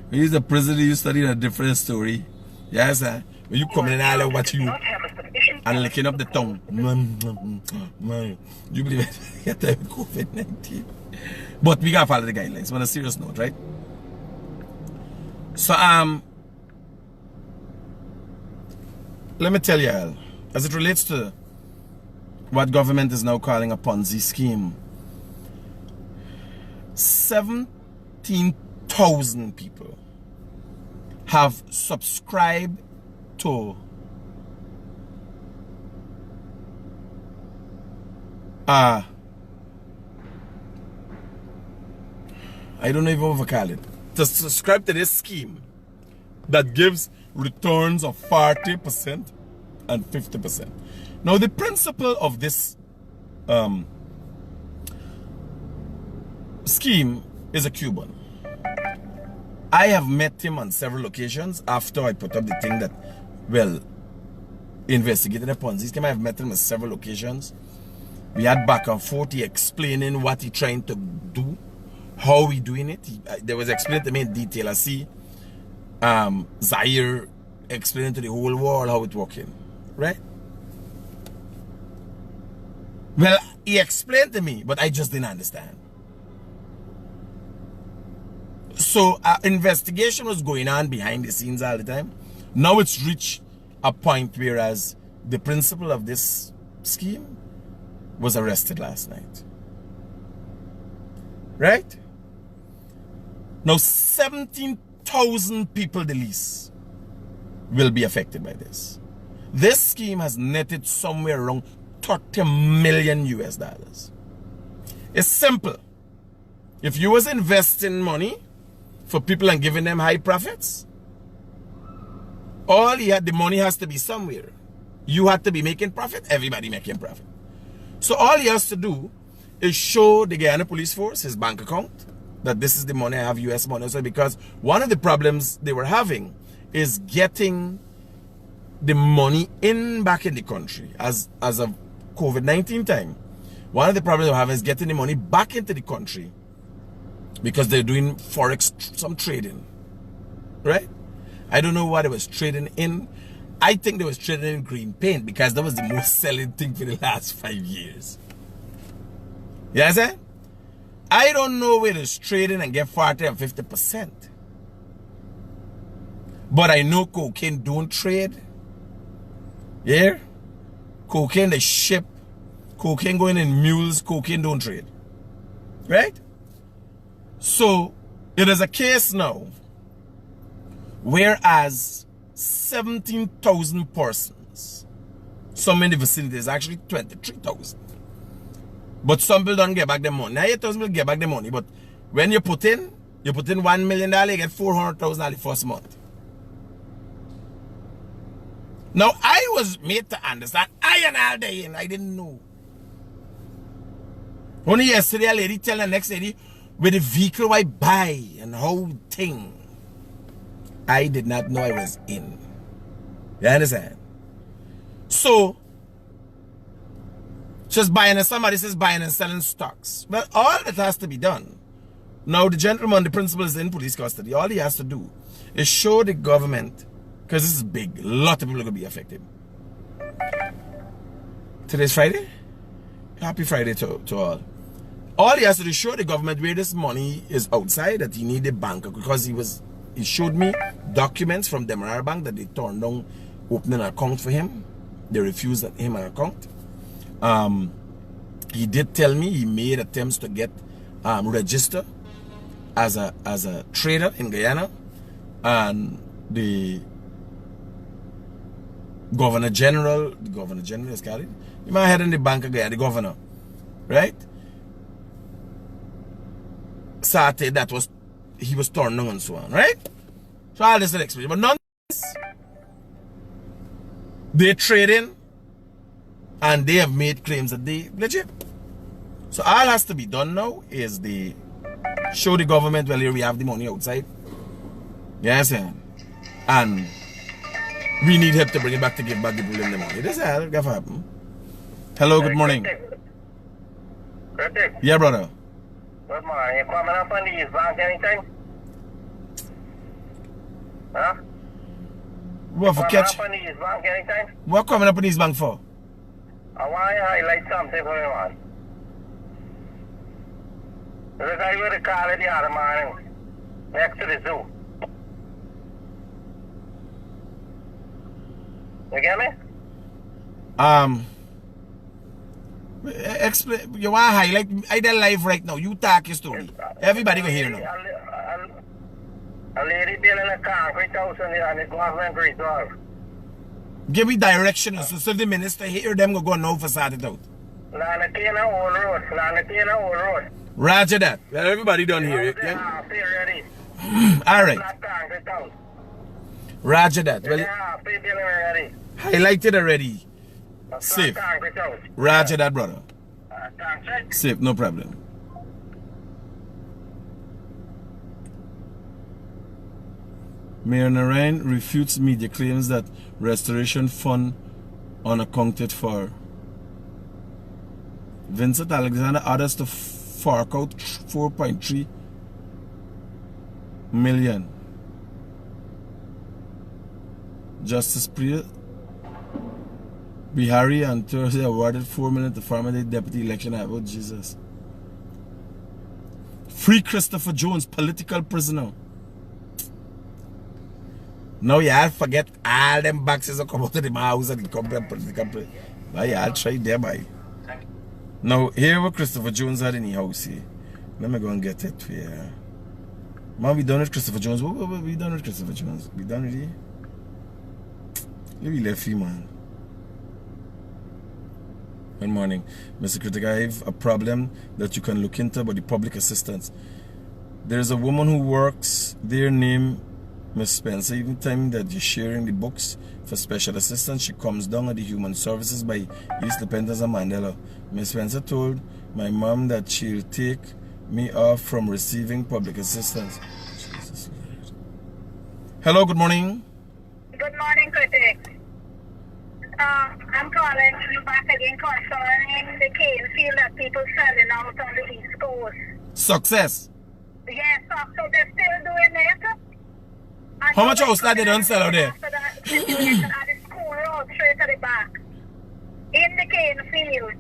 When you're the president, you study a different story. Yes, sir. When you come in and I watch you and licking up the tongue. You believe it? Get time with COVID-19. But we gotta follow the guidelines. On a serious note, right? So let me tell you all, as it relates to what government is now calling a PONZI scheme, 17,000 people have subscribed to I don't know even what to call it, to subscribe to this scheme that gives returns of 40% and 50%. Now the principle of this scheme is a Cuban. I have met him on several occasions after I put up the thing that, well, investigating the Ponzi scheme. I've met him on several occasions. We had back and forth, he explaining what he trying to do, how he doing it. There was explained to me in detail. I see Zaire explaining to the whole world how it's working, right? Well, he explained to me, but I just didn't understand. So investigation was going on behind the scenes all the time. Now it's reached a point whereas the principal of this scheme was arrested last night. Right? Now 17,000 people the least will be affected by this. This scheme has netted somewhere around 30 million US dollars. It's simple. If you was investing money for people and giving them high profits, the money has to be somewhere. You have to be making profit, everybody making profit. So all he has to do is show the Guyana police force his bank account, that this is the money, I have US money. So because one of the problems they were having is getting the money back in the country as of COVID-19 time. One of the problems they have is getting the money back into the country because they're doing forex, some trading, right? I don't know what they was trading in. I think they was trading in green paint because that was the most selling thing for the last 5 years. You understand? I don't know where it's trading and get 40 and 50%. But I know cocaine don't trade. Yeah? Cocaine they ship. Cocaine going in mules. Cocaine don't trade. Right? So, it is a case now. Whereas 17,000 persons, some in the vicinity is actually 23,000. But some people don't get back their money. Now 8,000 will get back their money, but when you put in $1 million, you get $400,000 the first month. Now I was made to understand, all day in, I didn't know. Only yesterday a lady tell the next lady with the vehicle I buy and how thing. I did not know I was in. You understand? So, just buying, and somebody says buying and selling stocks. Well, all that has to be done. Now, the gentleman, the principal is in police custody. All he has to do is show the government, because this is big, a lot of people are going to be affected. Today's Friday? Happy Friday to all. All he has to do is show the government where this money is outside, that he need a bank, because he showed me documents from Demerara Bank that they turned down opening an account for him. They refused him an account. He did tell me he made attempts to get registered as a trader in Guyana, and the Governor General is carried. You might head in the Bank of Guyana, the governor, right? Saturday he was turned on and so on, right? So all this is explain. But nonetheless, they're trading and they have made claims that they legit. So all has to be done now is they show the government, well, here we have the money outside. Yes, and we need help to bring it back to give back the people in the money. This is how it happen. Hello, good morning. Critic. Yeah, brother. Good morning. You coming up on the East Bank anytime? Huh? What for catch? Coming up on the East Bank anytime? What coming up in East Bank for? I want to highlight something for you, man. There's a guy with a car in the other morning, next to the zoo. You get me? Explain. You want to highlight? I did live right now. You talk your story. Everybody will hear now. A lady building a concrete house on the government reserve. Give me direction so the minister hear them go now for sort it out. Lanatina Old Road. Lanatina Old Road. Roger that. Well, everybody done hear it. Yeah? All right. Roger that. Well, highlighted already. Safe. Roger that, brother. Safe, no problem. Mayor Narayan refutes media claims that Restoration Fund unaccounted for. Vincent Alexander orders to fork out 4.3 million. Justice Priya Bihari on Thursday awarded 4 million to former deputy election. Oh Jesus. Free Christopher Jones, political prisoner. Now y'all forget all them boxes that come out of the house and come from political prisoner. But y'all try there, boy. Now here what Christopher Jones had in the house here. Let me go and get it for you. Man, we done with Christopher Jones. What we done with Christopher Jones? We done with it? Let me left you, man. Good morning, Mr. Critic. I have a problem that you can look into about the public assistance. There's a woman who works there named Miss Spencer. Even time that you're sharing the books for special assistance, she comes down at the Human Services by East Independence and Mandela. Miss Spencer told my mom that she'll take me off from receiving public assistance. Jesus. Hello, good morning. Good morning, Critic. I'm calling you back again concerning the cane field that people selling out on the East Coast. Success. Yes, so they're still doing it. And how much house that they don't sell out there? After that situation at the school road, straight at the back. In the cane field.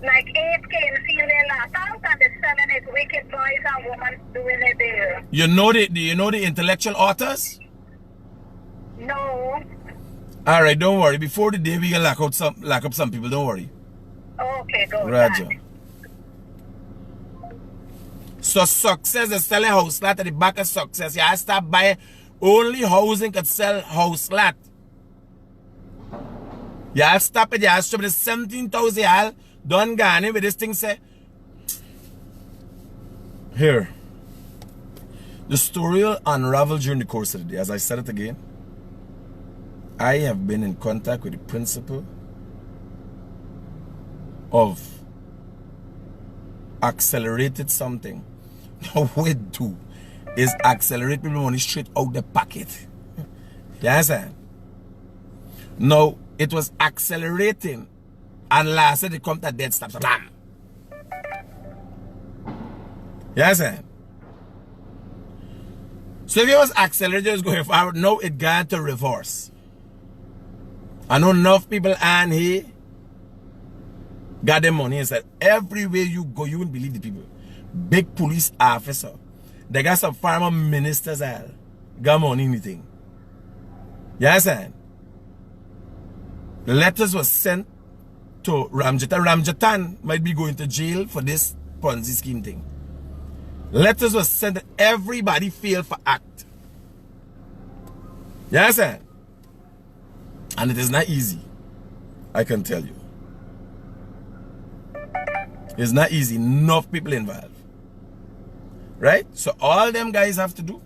Like 8 cane field in last out and they're selling it. Wicked boys and women doing it there. You know the intellectual authors? No. Alright, don't worry. Before the day we can lock up some people, don't worry. Okay, go. Roger. So Success is selling house lot at the back of Success. You have to stop buying. Only housing can sell house lot. You have to stop it. You have to stop the 17,000 y'all done gone with this thing say. Here. The story will unravel during the course of the day. As I said it again, I have been in contact with the principal of accelerated something. Now what we do is accelerate people money straight out the pocket. You understand? Now it was accelerating and last it come to dead stop. Bam! You understand? So if it was accelerated, it was going forward. Now it got to reverse. I know enough people and he got their money and said, everywhere you go, you won't believe the people. Big police officer. They got some farmer ministers all. Got money anything. You understand? The letters were sent to Ramjatan. Ramjatan might be going to jail for this Ponzi scheme thing. Letters were sent that everybody failed for act. You understand? And it is not easy. I can tell you. It's not easy. Enough people involved. Right? So all them guys have to do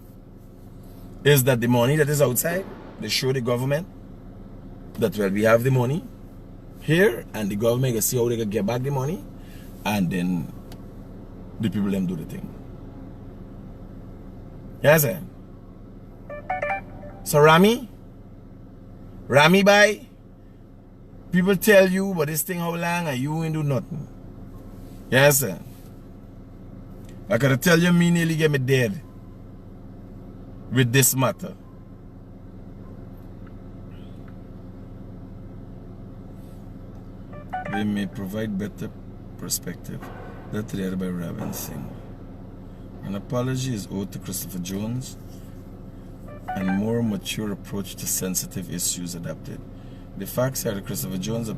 is that the money that is outside, they show the government that, well, we have the money here and the government can see how they can get back the money and then the people them do the thing. Yes, sir. So Rami bye. People tell you about this thing how long and you ain't do nothing. Yes, sir. I gotta tell you, me nearly get me dead with this matter. They may provide better perspective. That read by Robin Singh. An apology is owed to Christopher Jones and more mature approach to sensitive issues adapted. The facts are that Christopher Jones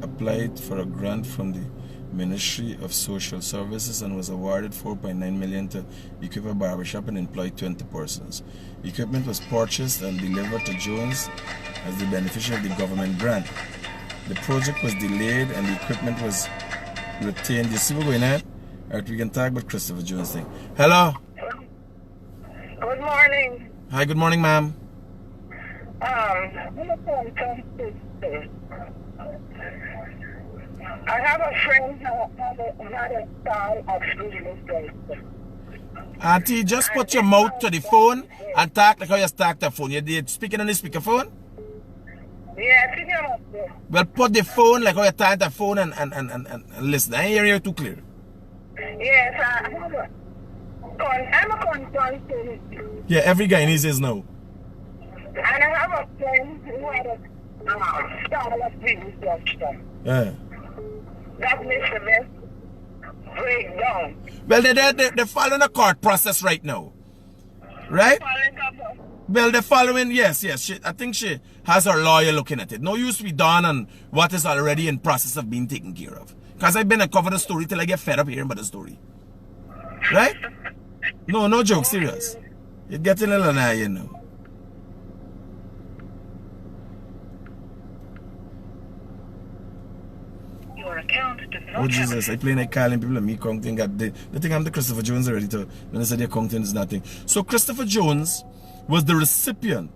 applied for a grant from the Ministry of Social Services and was awarded $4.9 million to equip a barbershop and employ 20 persons. Equipment was purchased and delivered to Jones as the beneficiary of the government grant. The project was delayed and the equipment was retained. You see what's going on? Alright, we can talk about Christopher Jones thing. Hello? Good morning. Hi, good morning, ma'am. I have a friend who had a style of business. Auntie, just put your mouth to the phone and talk like how you talk to the phone. You're speaking on the speakerphone? Yeah, see them up there. Well, put the phone, like how you're tying the phone and listen. I ain't hearing you too clear. Yes, I'm a consultant. Yeah, every Guyanese is now. And I have a friend who had a style of business done. Yeah. That makes the best breakdown. Well, they're following a court process right now. Right? Well, they're following, yes. I think she has her lawyer looking at it. No use to be done on what is already in process of being taken care of. Because I've been to cover the story till I get fed up hearing about the story. Right? No joke, serious. It's getting a little annoying, you know. Your account does not Oh Jesus, I play like calling people and me counting. They think I'm the Christopher Jones already too. When I said their counting is nothing. So Christopher Jones was the recipient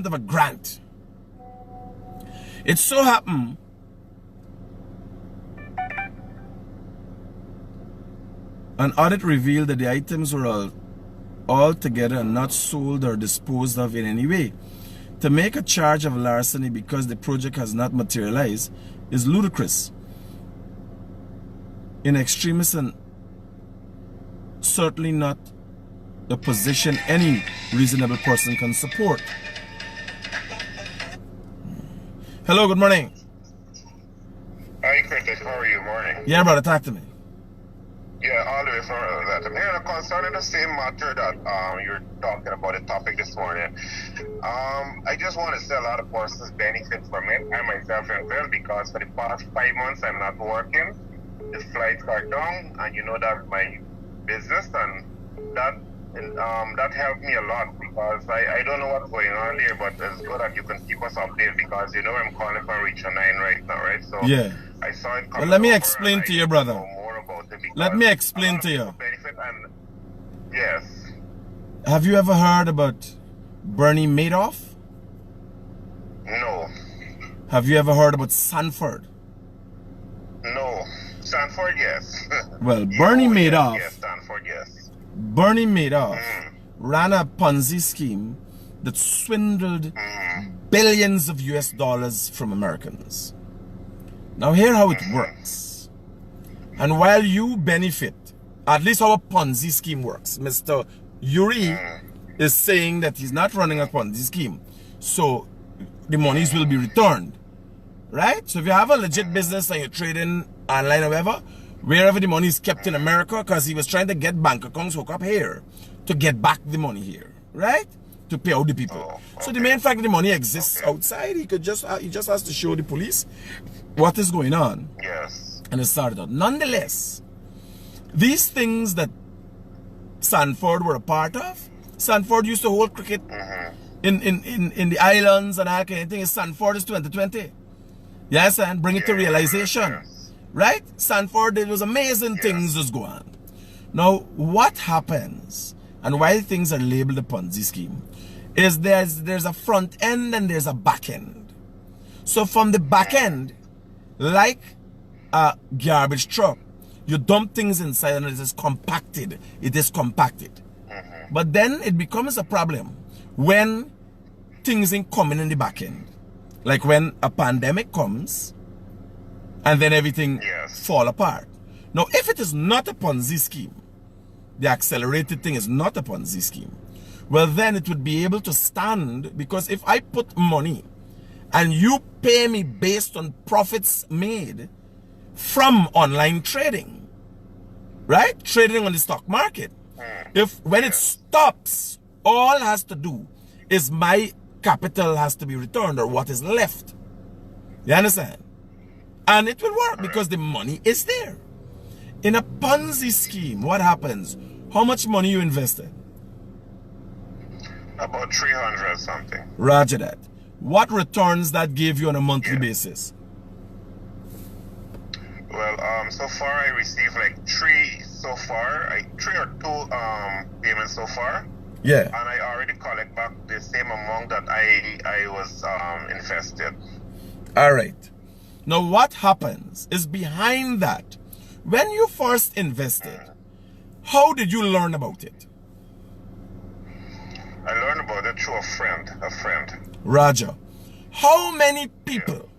of a grant. It so happened an audit revealed that the items were all together and not sold or disposed of in any way. To make a charge of larceny because the project has not materialized is ludicrous, in extremis, and certainly not a position any reasonable person can support. Hello, good morning. Hi, Critic. How are you? Morning. Yeah, brother, talk to me. Yeah, all the way from that. I'm here concerning the same matter that you're talking about the topic this morning. I just want to say a lot of persons benefit from it. I myself as well, because for the past 5 months I'm not working. The flights are down, and you know that my business, and that helped me a lot, because I don't know what's going on there, but it's good that you can keep us updated, because you know I'm calling from Region 9 right now, right? So yeah. I saw it. Well, let me explain to you, brother. Let me explain to you. Yes. Have you ever heard about Bernie Madoff? No. Have you ever heard about Sanford? No. Sanford, yes. Well, Bernie Madoff. Yes, Sanford, yes. Bernie Madoff ran a PONZI scheme that swindled billions of US dollars from Americans. Now, hear how it works. And while you benefit, at least our PONZI scheme works. Mr. Yuri is saying that he's not running a PONZI scheme, so the monies will be returned, right? So if you have a legit business and you're trading online or whatever, wherever the money is kept in America, because he was trying to get bank accounts hooked up here to get back the money here, right? To pay out the people. So the main fact that the money exists outside, he just has to show the police what is going on. Yes. And it started out. Nonetheless, these things that Sanford were a part of, Sanford used to hold cricket in the islands and all kind of things. Sanford is 2020. Yes, and bring it to realization. Right? Sanford, there was amazing things just go on. Now, what happens, and why things are labeled a PONZI scheme, is there's a front end and there's a back end. So from the back end, like a garbage truck, you dump things inside and it is compacted. It is compacted. But then it becomes a problem when things ain't coming in the back end. Like when a pandemic comes and then everything fall apart. Now, if it is not a PONZI scheme, the accelerated thing is not a PONZI scheme, well, then it would be able to stand, because if I put money and you pay me based on profits made from online trading, right? Trading on the stock market. When it stops, all it has to do is my capital has to be returned, or what is left. You understand? And it will work because the money is there. In a PONZI scheme, what happens? How much money you invested? About 300 something. Roger that. What returns that gave you on a monthly basis? Well, so far I received like three or two payments so far. Yeah. And I already collect back the same amount that I was invested. All right. Now what happens is, behind that, When you first invested, how did you learn about it? I learned about it through a friend. Roger. How many people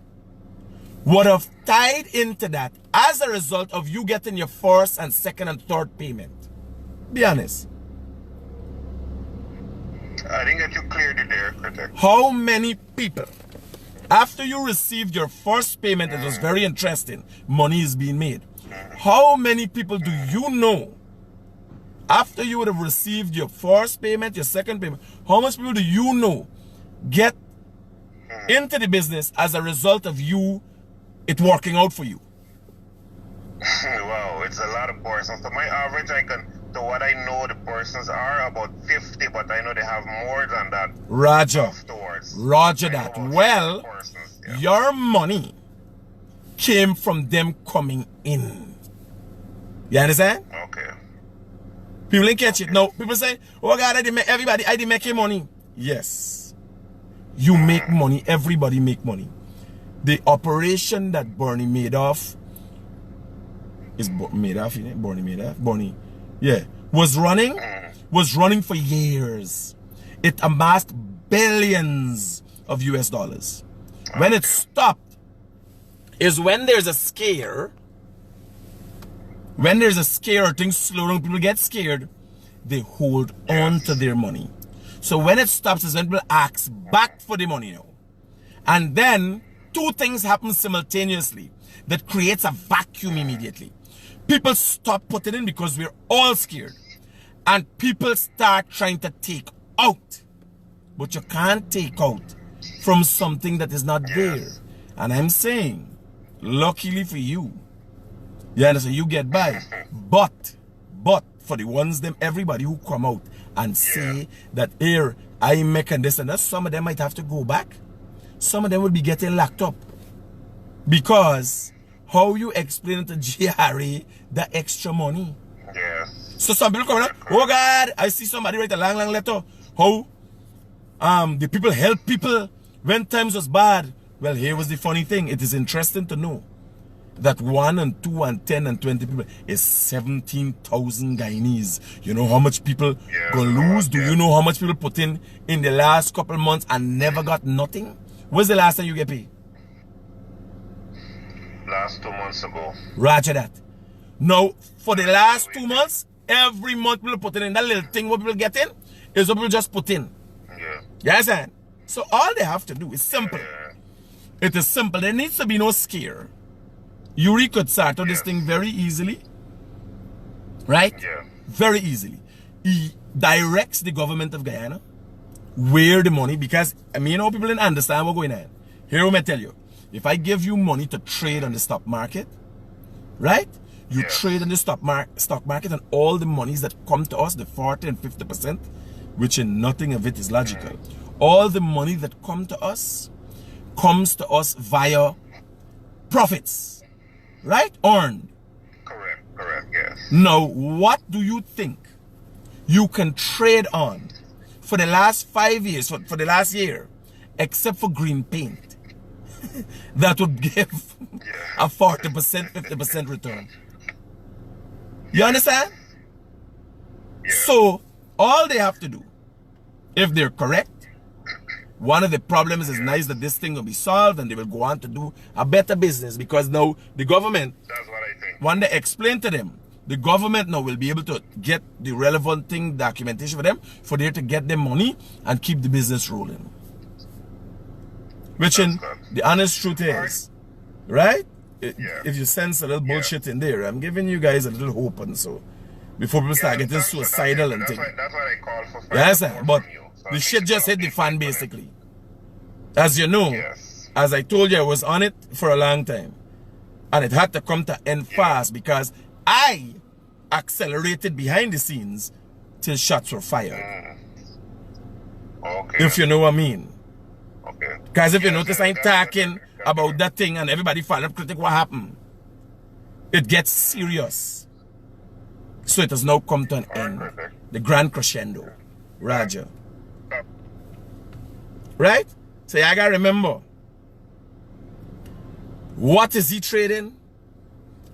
would have tied into that as a result of you getting your first and second and third payment? Be honest. I didn't get you clearly there, Critic. How many people, after you received your first payment, it was very interesting, money is being made. How many people do you know, after you would have received your first payment, your second payment, how much people do you know get into the business as a result of you, it working out for you? Wow, it's a lot of persons. So my average, to what I know, the persons are about 50, but I know they have more than that. Roger. Afterwards. Roger that. Well, your money came from them coming in. You understand? Okay. People didn't catch it. No, people say, oh God, I didn't make money. Yes. You make money. Everybody make money. The operation that Bernie Madoff is Madoff, you know? Bernie Madoff? Bernie. Yeah. Was running for years. It amassed billions of US dollars. When it stopped is when there's a scare. When there's a scare, things slow down, people get scared, they hold on to their money. So when it stops is when people ask back for the money now. And then two things happen simultaneously that creates a vacuum immediately. People stop putting in because we're all scared. And people start trying to take out. But you can't take out from something that is not there. And I'm saying, luckily for you, you understand, you get by. But for the ones, everybody who come out and say that here, I make and this and that, some of them might have to go back. Some of them will be getting locked up. Because how you explain to GRA the extra money? Yes. So some people come out, oh God, I see somebody write a long letter. How the people help people when times was bad. Well, here was the funny thing. It is interesting to know that 1 and 2 and 10 and 20 people is 17,000 Guyanese. You know how much people go lose? Do you know how much people put in the last couple months and never got nothing? When's the last time you get paid? Last 2 months ago. Roger that. Now, for the last 2 months, every month people put in that little thing what people get in is what people just put in. Yeah. You understand? So all they have to do is simple. It is simple. There needs to be no scare. Yuri could start on this thing very easily. Right? Yeah. Very easily. He directs the government of Guyana where the money, because I mean, you know, people didn't understand what's going on. Here, let me tell you. If I give you money to trade on the stock market, right? You trade on the stock market, and all the monies that come to us, the 40 and 50%, which in nothing of it is logical. All the money that comes to us via profits. Right? Earned. Correct, yes. Now, what do you think you can trade on for the last 5 years, for the last year, except for green paint? That would give a 40%, 50% return. You understand? So, all they have to do, if they're correct, one of the problems is nice that this thing will be solved and they will go on to do a better business, because now the government, that's what I think. When they explain to them, the government now will be able to get the relevant thing, documentation for them, for there to get them money and keep the business rolling. Which in the honest truth is, right? If you sense a little bullshit in there, I'm giving you guys a little hope, and so before people start getting suicidal and things. That's what I call for. Yes, but the shit just hit the fan basically. As you know, as I told you, I was on it for a long time. And it had to come to end fast because I accelerated behind the scenes till shots were fired. Okay. If you know what I mean. Okay. Because if you notice, I'm talking about that thing and everybody followed up critic, what happened? It gets serious. So it has now come to an end. The grand crescendo. Roger. Right? So you gotta remember, what is he trading?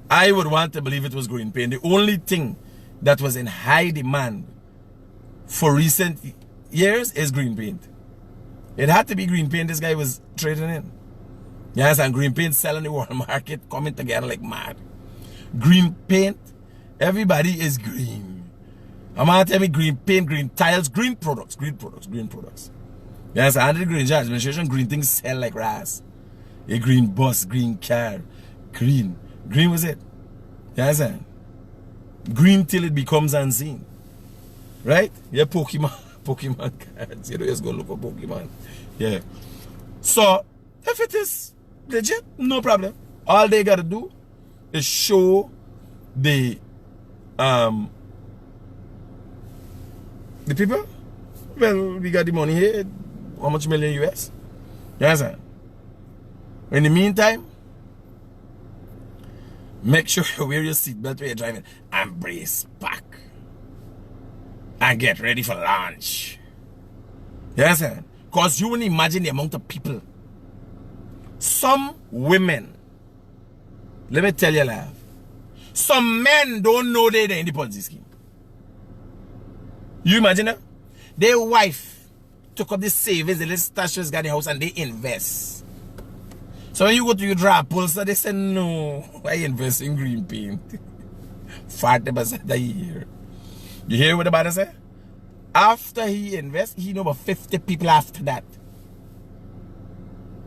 I would want to believe it was green paint. The only thing that was in high demand for recent years is green paint. It had to be green paint this guy was trading in. Yes, and green paint selling the world market, coming together like mad. Green paint, everybody is green. I'm gonna tell me green paint, green tiles, green products, green products, green products. Yes, under the Green administration, green things sell like grass. A green bus, green car, green. Green was it. Yes, and green till it becomes unseen. Right? Yeah, Pokemon cards. You know, just go look for Pokemon. Yeah. So, if it is legit, no problem. All they gotta do is show the people. Well, we got the money here. How much million US? Yes, sir. In the meantime, make sure you wear your seatbelt when you're driving and brace back and get ready for lunch. Yes, sir. Because you wouldn't imagine the amount of people. Some women, let me tell you, love, some men don't know they're in the PONZI scheme. You imagine that? Their wife took up the savings, the little stashes got the house, and they invest. So when you go to your drop pulser, they say, no, I invest in green paint. 40% a year. You hear what the brother say? After he invests, he know about 50 people after that.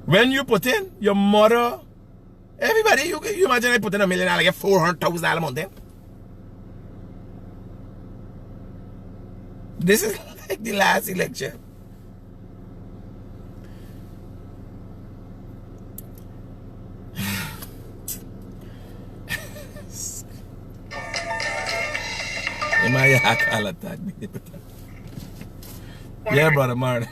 When you put in your mother, everybody, you imagine I put in $1 million, I get $400,000 a month then. This is like the last election. Yeah, brother Martin.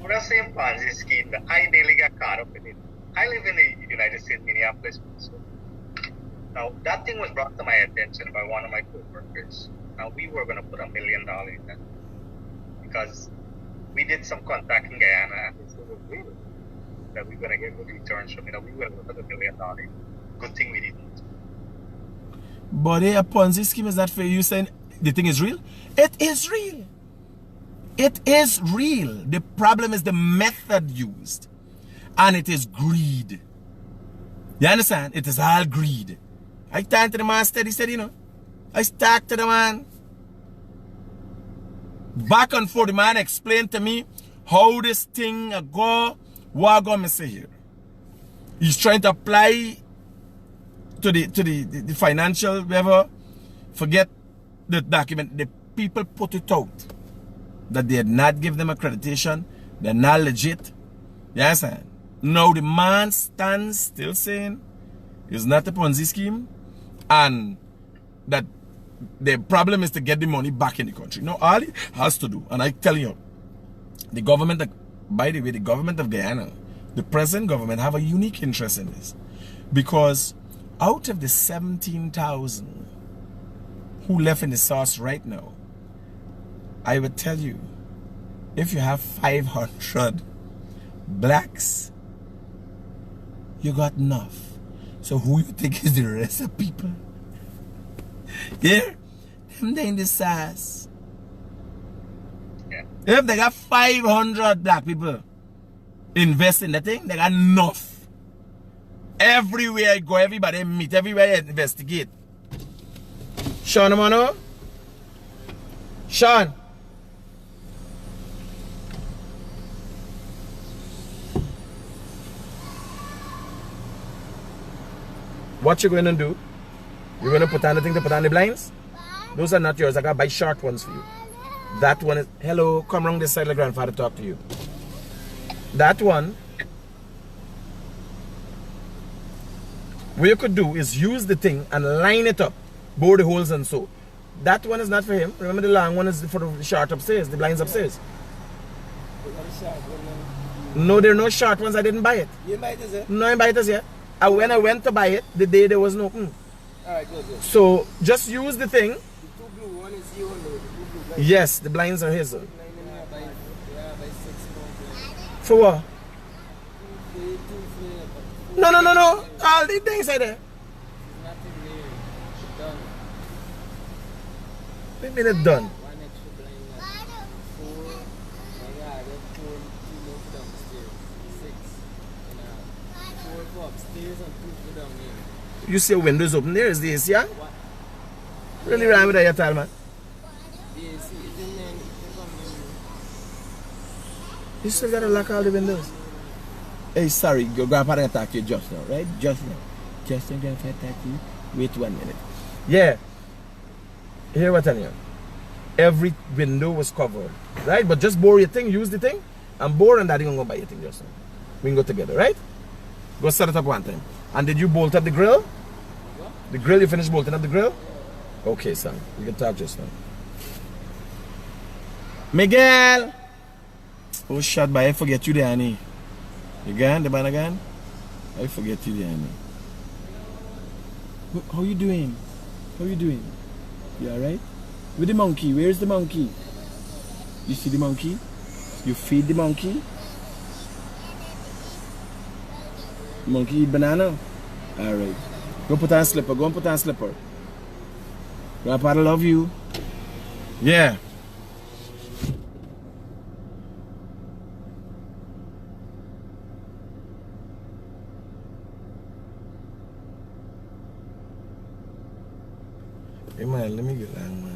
For the same PONZI scheme, I nearly got caught up in it. I live in the United States, Minneapolis. Now, that thing was brought to my attention by one of my co-workers. Now, we were going to put $1 million in that because we did some contact in Guyana and they said, well, that we're going to get good returns from it. We were going to put $1 million. Good thing we didn't. But a PONZI scheme is that for you saying the thing is real? It is real. It is real. The problem is the method used. And it is greed. You understand? It is all greed. I turned to the man steady, you know. I stuck to the man. Back and forth, the man explained to me how this thing go. What I'm going to say here. He's trying to apply to the financial whatever. Forget the document. The people put it out that they had not give them accreditation. They're not legit. You understand? Now the man stands still saying it's not a PONZI scheme and that the problem is to get the money back in the country. No, all he has to do, and I tell you, the government, by the way, the government of Guyana, the present government have a unique interest in this. Because out of the 17,000 who left in the source right now, I would tell you, if you have 500 blacks, you got enough. So who you think is the rest of people? Yeah, them they in the SAS. Yeah. If they got 500 black people invest in the thing, they got enough. Everywhere I go, everybody I meet, everywhere I investigate. Sean, Mano? Sean. What you going to do? You're going to put on the thing to put on the blinds? Those are not yours. I got to buy short ones for you. That one is... Hello, come around this side. Let grandfather talk to you. That one... What you could do is use the thing and line it up. Bore the holes and so. That one is not for him. Remember the long one is for the short upstairs. The blinds upstairs. No, there are no short ones. I didn't buy it. You buy it, is it? No, I didn't buy it as yet. And when I went to buy it, the day there was no open. Alright, good. So just use the thing. The two blue, one is you and the blue blinds. Yes, the blinds are his. For what? No. All the things are there. Wait a minute done. One extra blind man. 4. My God, that 4 2 more for downstairs. 6. And 4 for upstairs and 2 for down here. You see windows open there, is the AC, yeah? What? Really wrong with that, you tell man? The AC is in there. It's on You still gotta lock all the windows. Hey, sorry, your grandpa attacked you just now, right? Just now. Just now, grandpa attacked you. Wait 1 minute. Yeah. Here what I'm telling you. Every window was covered, right? But just bore your thing, use the thing, and bore, and daddy gonna go buy your thing just now. We can go together, right? Go set it up one time. And did you bolt up the grill? The grill, you finished bolting up the grill? Okay, son. You can talk just now. Miguel! Oh, shot by I forget you there, honey. You gone? The man again? I forget you there, honey. How you doing? How you doing? You alright? With the monkey, where's the monkey? You see the monkey? You feed the monkey? Monkey eat banana? Alright. Go put on slipper, go and put on slipper. Grandpa love you. Yeah. Hey man, let me get long, man.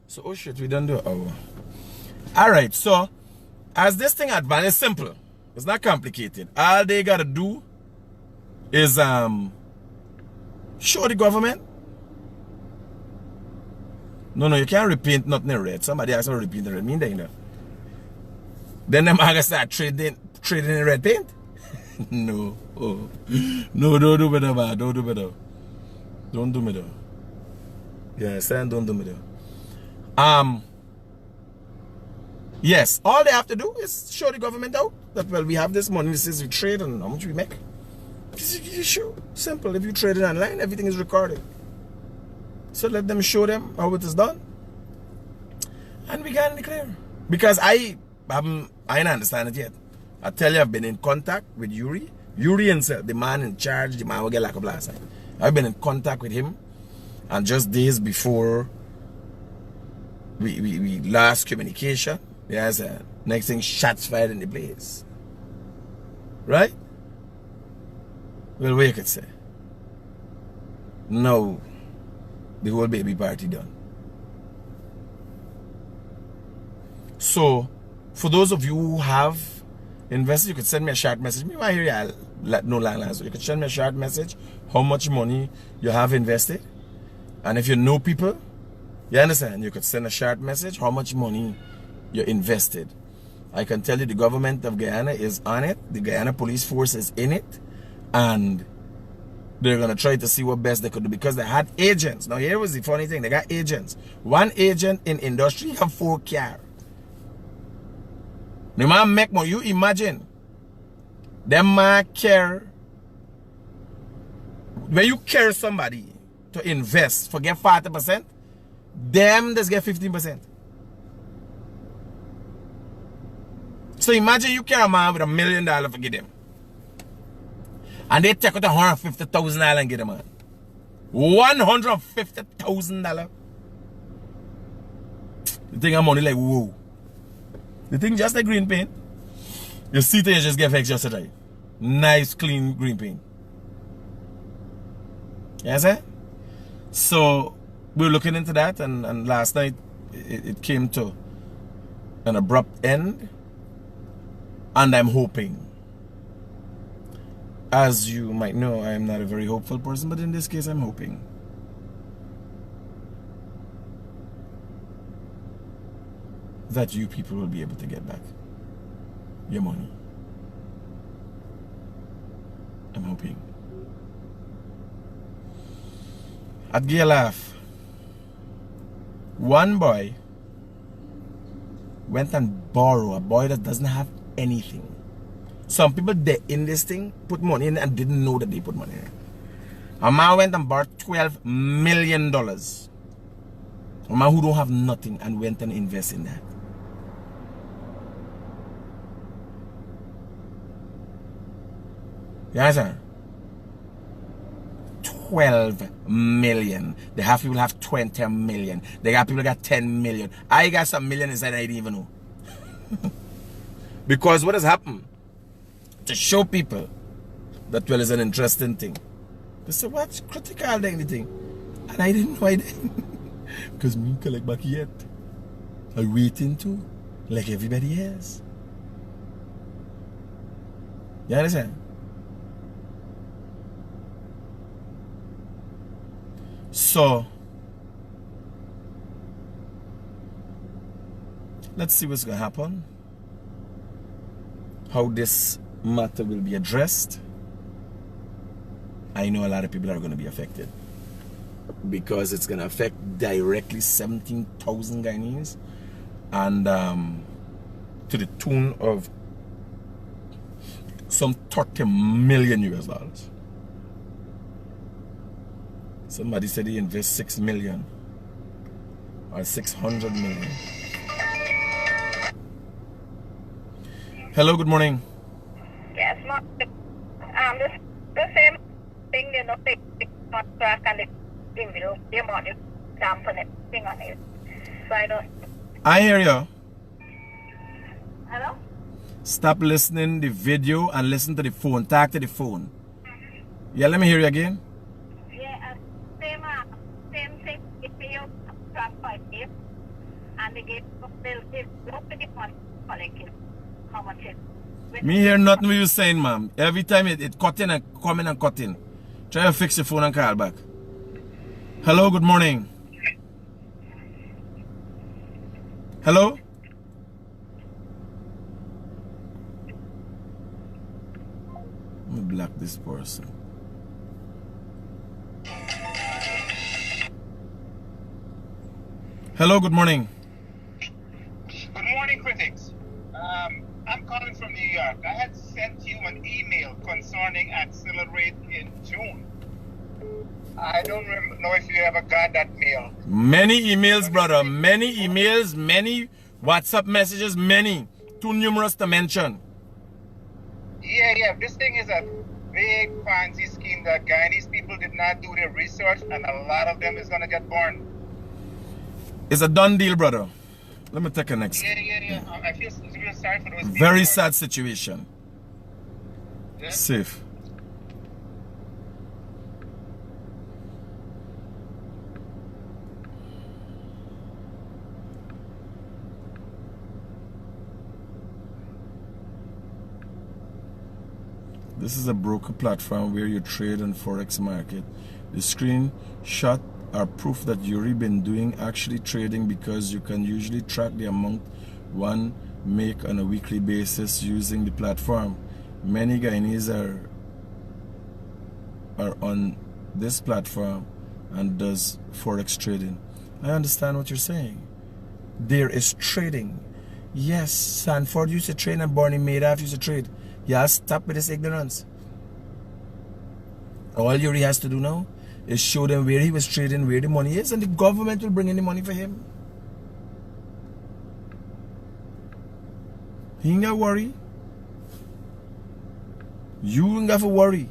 So, oh shit, we done do an hour. Alright, so, as this thing advances, it's simple. It's not complicated. All they gotta do is, show the government. No, you can't repaint nothing in red. Somebody has to repaint the red. Mean that, you know. Then them are gonna start trading in red paint? No. Oh. No, don't do better, man. Don't do better. Don't do me though. Yeah, son, don't do me though. Yes, all they have to do is show the government out that, well, we have this money, this is we trade and how much we make. Sure, simple. If you trade it online, everything is recorded. So let them show them how it is done. And we can declare. Because I don't understand it yet. I tell you, I've been in contact with Yuri. Yuri himself, the man in charge, the man will get like a blast. I've been in contact with him, and just days before we last communication, there's a next thing, shots fired in the place. Right? Well, what you could say? No, the whole baby party done. So, for those of you who have invested, you could send me a short message. Me want to hear you no long. So you could send me a short message how much money you have invested. And if you know people, you understand, you could send a short message how much money you invested. I can tell you the government of Guyana is on it. The Guyana police force is in it. And they're going to try to see what best they could do because they had agents. Now here was the funny thing. They got agents. One agent in industry have 4 cars. The man make more. You imagine. Them man care. When you care somebody to invest, forget 40%, them just get 15%. So imagine you care a man with $1 million for give them. And they take out $150,000 and get them man. $150,000. You think I'm money like whoa. The thing just like green paint. You see things just get fixed just right. Nice clean green paint. Yes, sir? So we were looking into that, and last night it came to an abrupt end. And I'm hoping, as you might know, I am not a very hopeful person, but in this case I'm hoping that you people will be able to get back your money. I'm hoping. I'd give a laugh. One boy went and borrowed, a boy that doesn't have anything. Some people that in this thing put money in and didn't know that they put money in it. A man went and bought $12 million. A man who don't have nothing and went and invest in that. You understand? 12 million. They have people have 20 million. They got people got 10 million. I got some million inside I didn't even know. Because what has happened? To show people that well is an interesting thing. They say, what's critical anything? And I didn't know I didn't. Because me collect back yet. I'm waiting too. Like everybody else. You understand? So let's see what's gonna happen. How this matter will be addressed. I know a lot of people are going to be affected because it's going to affect directly 17,000 Guyanese and to the tune of some 30 million US dollars. Somebody said he invests 6 million or 600 million. Hello, good morning. Yes, ma'am. The same thing, you know, take contract and the amount you dampen thing on it. So I don't. I hear you. Hello? Stop listening the video and listen to the phone. Talk to the phone. Yeah, let me hear you again. Yeah, same thing. If you contract 5 years and they give the money collected, how much it? Me hear nothing what you saying, ma'am. Every time it cut in and come in and cut in. Try to fix your phone and call back. Hello, good morning. Hello? Let me block this person. Hello, good morning. Good morning, critics. I'm calling from New York. I had sent you an email concerning Accelerate in June. I don't know if you ever got that mail. Many emails, brother. Many emails, many WhatsApp messages, many. Too numerous to mention. Yeah. This thing is a big PONZI scheme that Guyanese people did not do their research, and a lot of them is going to get burned. It's a done deal, brother. Let me take a next. Yeah. I feel real sorry for those people. Very sad situation. Yeah? Safe. This is a broker platform where you trade on Forex market. The screenshot are proof that you've been doing actually trading because you can usually track the amount one make on a weekly basis using the platform. Many Guyanese are on this platform and does Forex trading. I understand what you're saying. There is trading. Yes, Sanford used to trade and Barney Madoff used to trade. Yeah, stop with this ignorance. All Yuri has to do now is show them where he was trading, where the money is, and the government will bring in the money for him. He ain't got to worry. You ain't got to worry.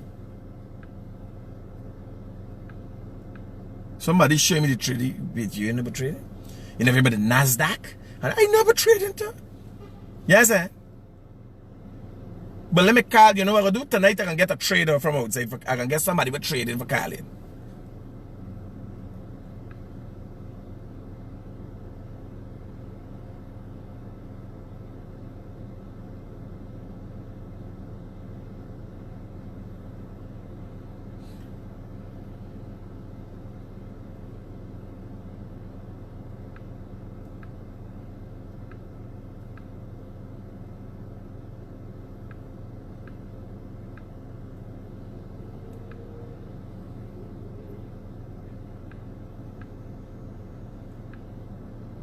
Somebody show me the trading. Wait, you ain't never trading? You never been to NASDAQ? And I never trading too. Yes, eh? But let me call, you know what I do? Tonight I can get a trader from outside. I can get somebody with trading for calling.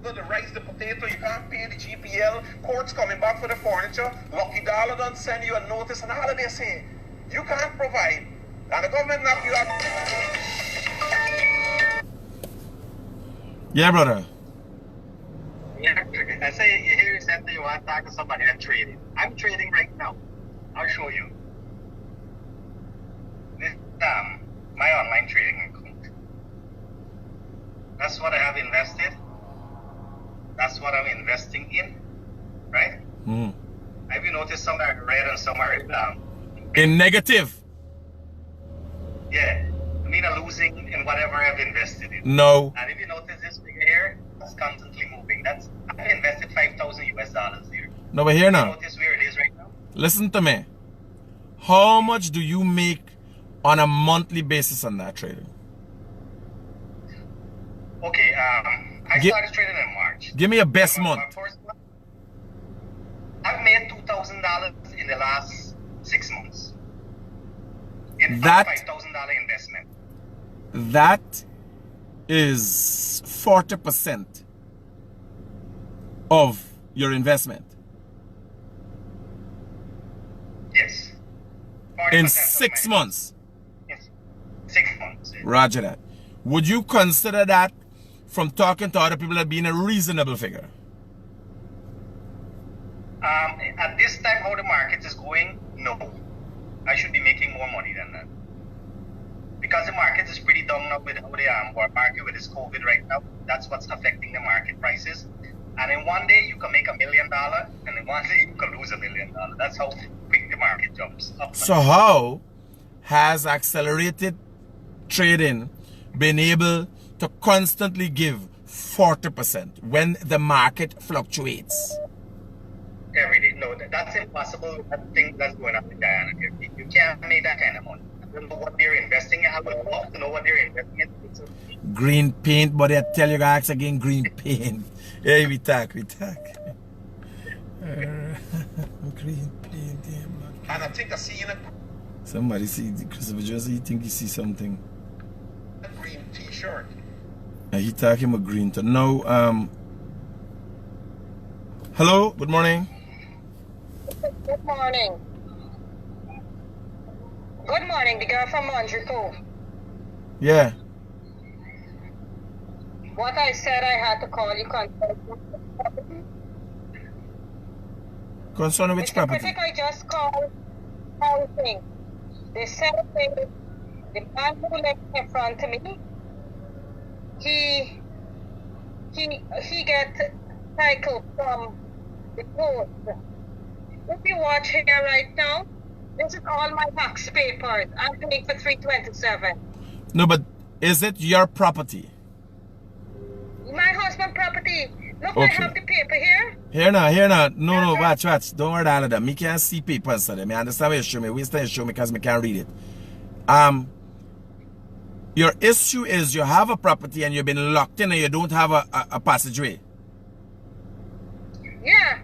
The rice, the potato, you can't pay the GPL, courts coming back for the furniture, Lucky Dollar don't send you a notice, and all of they say, you can't provide, and the government knock you out. Yeah, brother. Yeah, I say you hear you said that you want to talk to somebody that's trading. I'm trading right now. I'll show you. This my online trading some are red and some are in negative. Yeah. I mean, I'm losing in whatever I've invested in. No. And if you notice this figure here, it's constantly moving. I've invested $5,000 here. No, but here now. Notice where it is right now. Listen to me. How much do you make on a monthly basis on that trading? Okay, I started trading in March. Give me a best month. I've made $2,000 in the last 6 months. In That $5,000 investment. That is 40% of your investment. Yes. In 6 months. Yes. 6 months. Yes. Roger that. Would you consider that, from talking to other people, as being a reasonable figure? At this time, how the market is going, no. I should be making more money than that. Because the market is pretty down now with how the market with this COVID right now. That's what's affecting the market prices. And in one day, you can make $1 million, and in one day, you can lose $1 million. That's how quick the market jumps up. So how has accelerated trading been able to constantly give 40% when the market fluctuates? Every day. No, that's impossible. I think that's going on in Guyana. You can't make that kind of money. I don't know what they're investing in. I would love to know what they're investing in. Green paint, but I tell you guys again, green paint. Hey, we talk. Green paint. And I think I see in a Somebody see Christopher Joseph, you think you see something? green t-shirt. He talking about green to no. Hello, good morning. Good morning. Good morning, the girl from Montreal. Yeah. What I said I had to call you Concerning which property? Critic, I just called housing. They said the man who lives in front of me, he get title from the court. If you watch here right now, this is all my tax papers. I'm paying for $327. No, but is it your property? My husband's property. Look, Okay. I have the paper here. Here now. No, watch. Don't worry about that. Me can't see papers today. I understand what you show me. Waste time you show me because I can't read it. Your issue is you have a property and you've been locked in and you don't have a passageway. Yeah.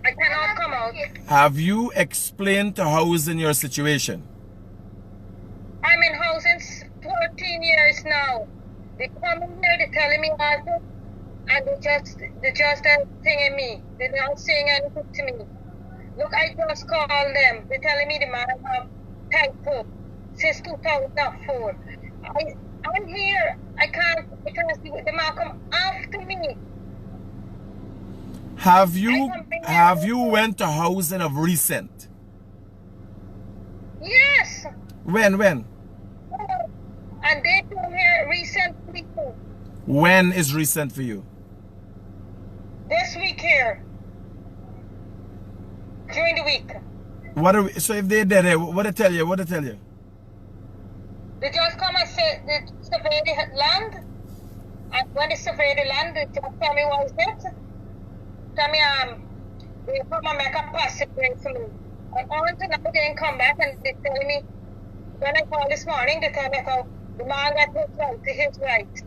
I cannot come out. Have you explained to housing your situation? I'm in housing 14 years now. They come in here, they're telling me all this, and they just thinging me. They're not saying anything to me. Look, I just called them. They're telling me the man have title since 2004. I'm here. I can't see the man come after me. Have you went to housing of recent? Yes. When? And they come here recently too. When is recent for you? This week here. During the week. So if they're there, what they tell you? They just come and say they survey the land. And when they survey the land, they just tell me what is it. Tell me they come and make a passageway for me. And on to now they didn't come back and they tell me, when I called this morning, they tell me how the man got his right.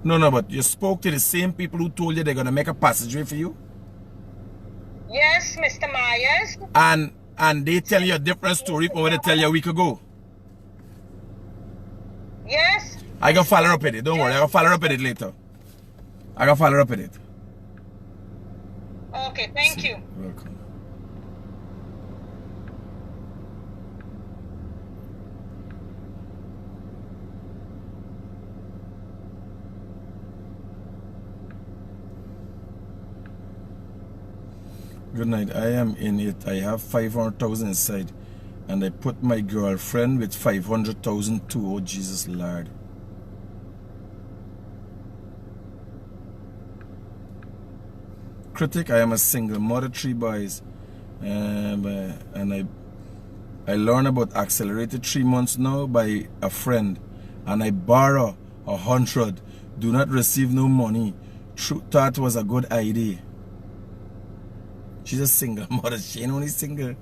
No, but you spoke to the same people who told you they're gonna make a passageway for you? Yes, Mr. Myers. And they tell you a different story from what they tell you a week ago. Yes. I can follow up with it. Don't worry, I can follow up with it later. Okay, thank you. Welcome. Good night. I am in it. I have 500,000 inside, and I put my girlfriend with 500,000 too. Oh Jesus Lord! Critic, I am a single mother, 3 boys. And I learned about accelerated 3 months now by a friend. And I borrow 100. Do not receive no money. Thought was a good idea. She's a single mother. She ain't only single.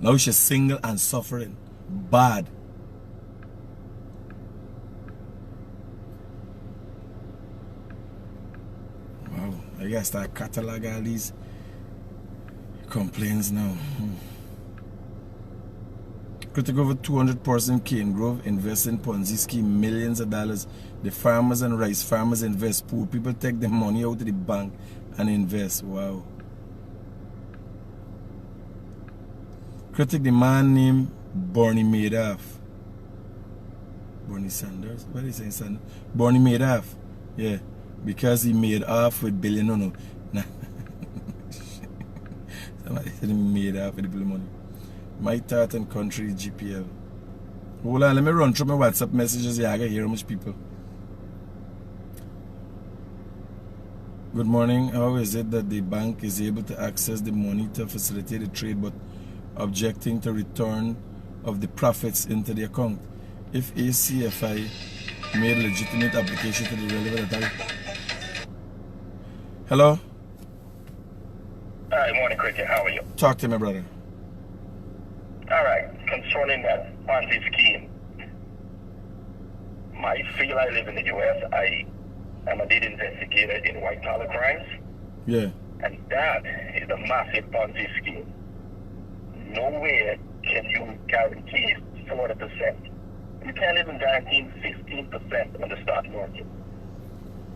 Now she's single and suffering. Bad. Wow. I guess I catalog all these complaints now. Critic over 200% Cane Grove invest in Ponzi scheme, millions of dollars. The farmers and rice farmers invest. Poor people take the money out of the bank and invest. Wow. Critic, the man named Bernie Madoff. Bernie Sanders? What is he saying, Sanders? Bernie Madoff. Yeah. Because he made off with billion. No. Somebody said he made off with the billion money. My thought and country GPL. Hold on, let me run through my WhatsApp messages. Yeah, I can hear how much people. Good morning. How is it that the bank is able to access the money to facilitate the trade but objecting to return of the profits into the account? If ACFI made legitimate application to the relevant authority. Hello? Hi, morning, Cricket. How are you? Talk to me, brother. All right. Concerning that Ponzi scheme, I feel I live in the U.S. I am a lead investigator in white-collar crimes. Yeah. And that is a massive Ponzi scheme. Nowhere can you guarantee 40%. You can't even guarantee 15% on the stock market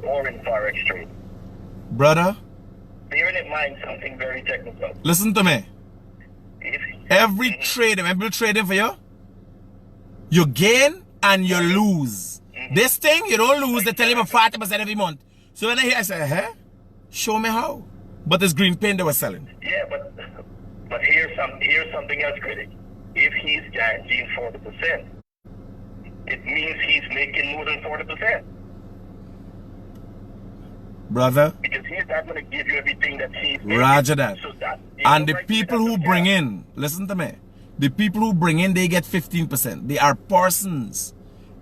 or in forex trade. Brother? Bearing in mind something very technical. Listen to me. Every trade, when people trading for you, you gain and you lose. This thing, you don't lose, they tell you about 40% every month. So when I hear, I say, huh? Show me how. But it's green paint they were selling. Yeah, but here's something else, Critic. If he's guaranteeing 40%, it means he's making more than 40%. Brother, because he's not going to give you everything that he's making. Roger that. So that and the people who bring in, listen to me, the people who bring in, they get 15%. They are persons.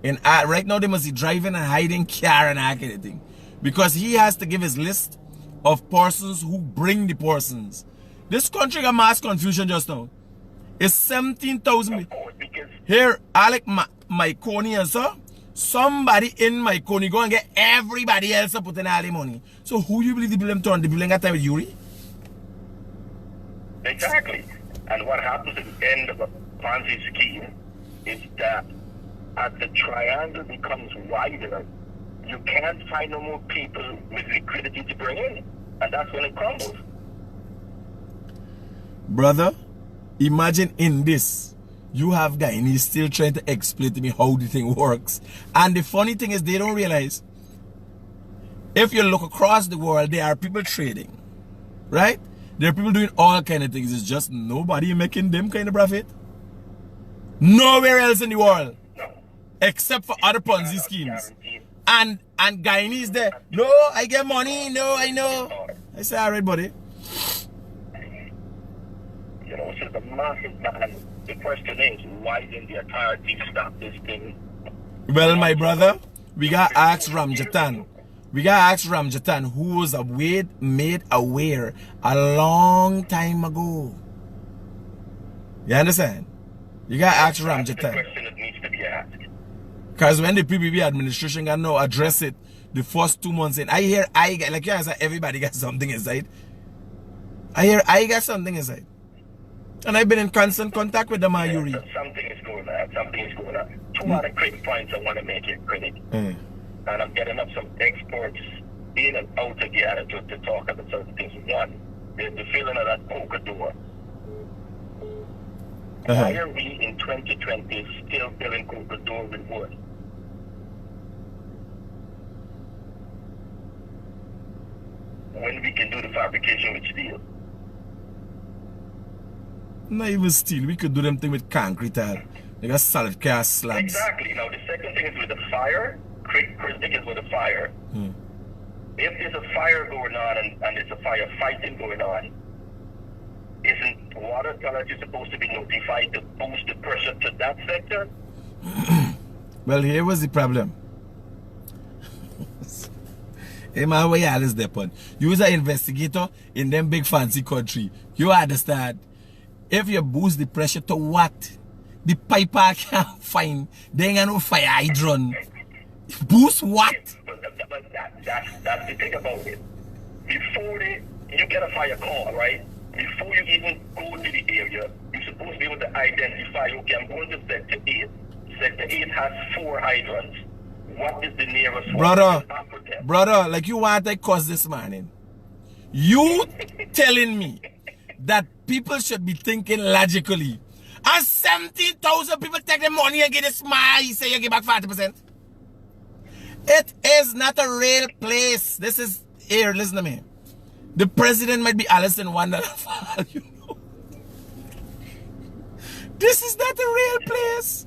And right now they must be driving and hiding car and anything. Because he has to give his list of persons who bring the persons. This country got mass confusion just now. It's 17,000. Here, Alec Myconi and so. Somebody in Myconi go and get everybody else to put in all the money. So who you believe the blame turn? The blame got time with Yuri? Exactly. And what happens at the end of a Ponzi scheme is that as the triangle becomes wider, you can't find no more people with liquidity to bring in. And that's when it crumbles. Brother, imagine in this, you have Guyanese still trying to explain to me how the thing works. And the funny thing is they don't realize, if you look across the world, there are people trading, right? There are people doing all kind of things. It's just nobody making them kind of profit. Nowhere else in the world. No. Except for other Ponzi schemes. And Guyanese there, no, I get money, no, I know. I say, all right, buddy. You know, it's just a massive man. The question is, why didn't the authorities stop this thing? Well, my brother, we got asked Ramjatan. We got asked Ramjatan, who was made aware a long time ago. You understand? You got asked Ramjatan. That's the question that needs to be asked. Because when the PBB administration got now address it the first 2 months in, I hear like you guys, everybody got something inside. I hear I got something inside. And I've been in constant contact with them, Yuri. Something is going on. Something is going on. Two other quick points I want to make here, Critic. And I'm getting up some experts in and out together to talk about certain things. One, the feeling of that coca door. Why are we in 2020 still building coca door with wood? When we can do the fabrication with steel. Not even steel. We could do them thing with concrete. They got solid cast slabs. Exactly. Now the second thing is with the fire. Critic is with the fire. if there's a fire going on and there's a fire fighting going on, isn't water authority supposed to be notified to boost the pressure to that sector? Well, here was the problem. Hey man, where y'all is there, pun? You as an investigator in them big fancy country, you understand? If you boost the pressure to what? The piper can't find. They ain't got no fire hydrant. Boost what? But that's the thing about it. Before you get a fire call, right? Before you even go to the area, you're supposed to be able to identify, okay, I'm going to Sector 8. Sector 8 has 4 hydrants. What is the nearest one? Brother, like you want to cause this morning. You telling me that people should be thinking logically. And 17,000 people take the money and get a smile, you say you give back 40%. It is not a real place. This is here, listen to me. The president might be Alice in Wonderland, you know. This is not a real place.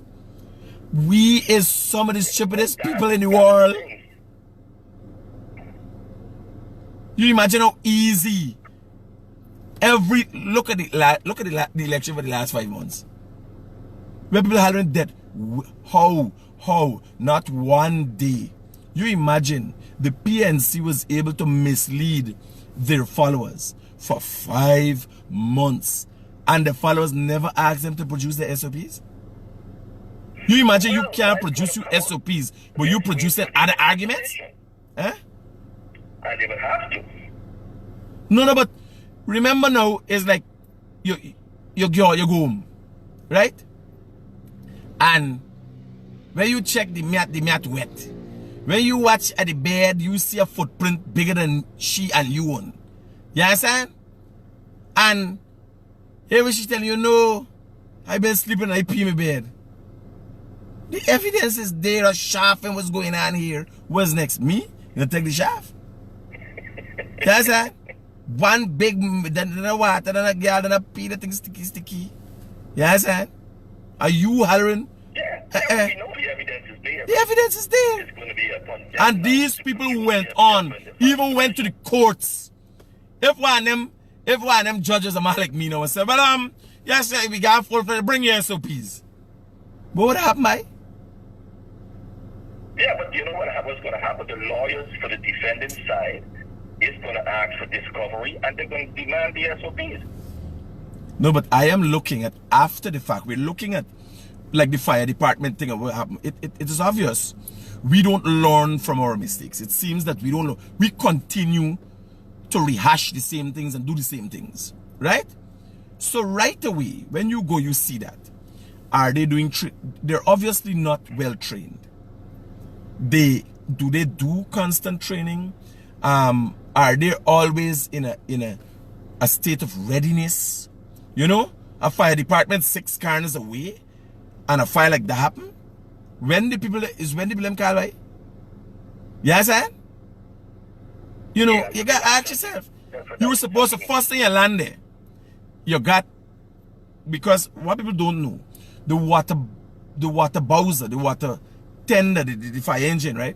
We is some of the stupidest people in the world. You imagine how easy look at the election for the last 5 months. Where people are dead. How? Not one day. You imagine the PNC was able to mislead their followers for 5 months, and the followers never asked them to produce their SOPs. You imagine you can't produce your SOPs, but you produce other arguments? Huh? And they would have to. No, but remember now, it's like you go home, right? And when you check the mat wet. When you watch at the bed, you see a footprint bigger than she and you own. You understand? And here she telling you, no, I've been sleeping, I pee my bed. The evidence is there, a shaft and what's going on here. What's next? Me? You gonna take the shaft? You understand? One big, then a water, then a girl, then a pee, the thing sticky. You understand? Are you hollering? Yeah, we know the evidence is there. The evidence is there. It's going to be and these people who went on, even went to the courts. If one of them judges are like me now and say, well, yes, we got full for bring your SOPs. But what happened, Mike? Yeah, but you know what's going to happen? The lawyers for the defendant side is going to ask for discovery and they're going to demand the SOPs. No, but I am looking at after the fact. We're looking at like the fire department thing of what happened. It is obvious. We don't learn from our mistakes. It seems that we don't know. We continue to rehash the same things and do the same things. Right? So right away, when you go, you see that. Are they doing... They're obviously not well trained. Do they do constant training? Are they always in a state of readiness? You know? A fire department 6 corners away and a fire like that happen? When the people call by? You understand? You know, you got to ask yourself. You were supposed to first thing you land there. You got, because what people don't know, the water bowser, the water tender, the fire engine, right?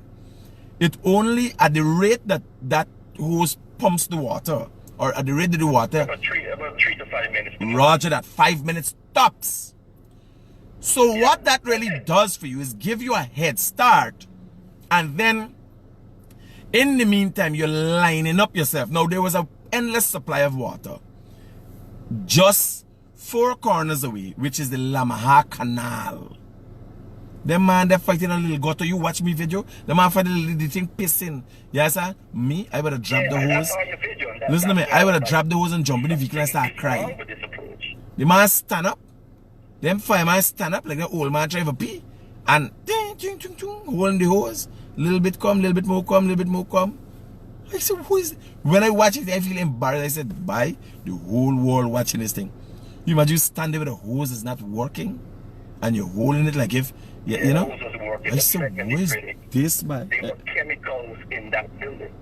It only at the rate that hose pumps the water, or at the rate of the water. About 3 to 5 minutes. Roger that, 5 minutes tops. So what that really does for you is give you a head start, and then in the meantime you're lining up yourself. Now there was an endless supply of water just 4 corners away, which is the Lamaha Canal. The man they're fighting a little gutter. You watch me video. The man fighting the thing pissing. Yes sir. Me, I would have dropped the hose. Listen to me, I would have dropped the hose and jumped in the vehicle and start crying. The man stand up. Them fireman stand up like the old man drive a pee. And holding the hose. Little bit come, little bit more come, little bit more come. I said, who is it? When I watch it, I feel embarrassed. I said, bye. The whole world watching this thing. You imagine you stand there with a hose is not working and you're holding it like if, you know? I said, what is this, man? There were chemicals in that building.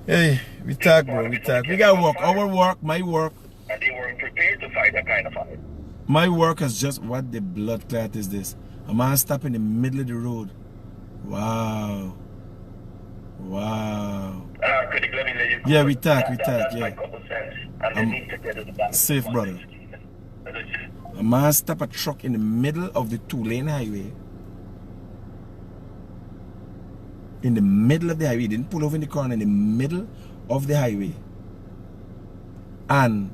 Hey, we talk, bro. We talk. We got work. Our work, my work. And they weren't prepared to fight that kind of fire. My work is just, what the blood clot is this? A man stopped in the middle of the road. Wow. Wow. Critic, let me let you go. Yeah, we talk, That's yeah. my common sense. And they need to get to the back. Safe, brother. A man stopped a truck in the middle of the 2-lane highway. In the middle of the highway. He didn't pull over in the corner, in the middle of the highway. And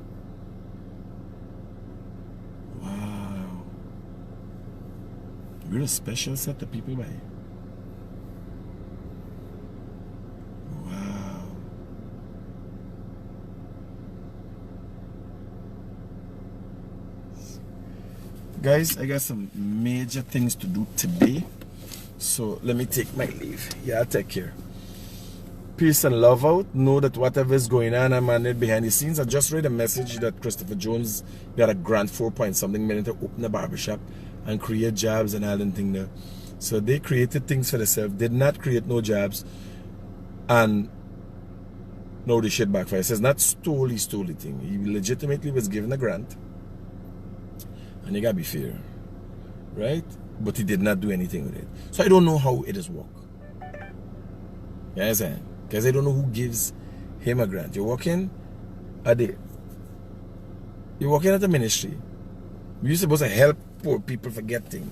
wow. We're a special set of people, by. Wow. Guys, I got some major things to do today. So let me take my leave. Yeah, take care. Peace and love out. Know that whatever is going on, I'm on it behind the scenes. I just read a message that Christopher Jones got a grant 4-point-something million to open a barbershop and create jobs and all that thing there. So they created things for themselves, did not create no jobs, and no, the shit backfire. It says not stole the thing. He legitimately was given a grant. And you gotta be fair. Right? But he did not do anything with it. So I don't know how it is work. You understand? Because I don't know who gives him a grant. You're working at the ministry. You're supposed to help poor people forget things.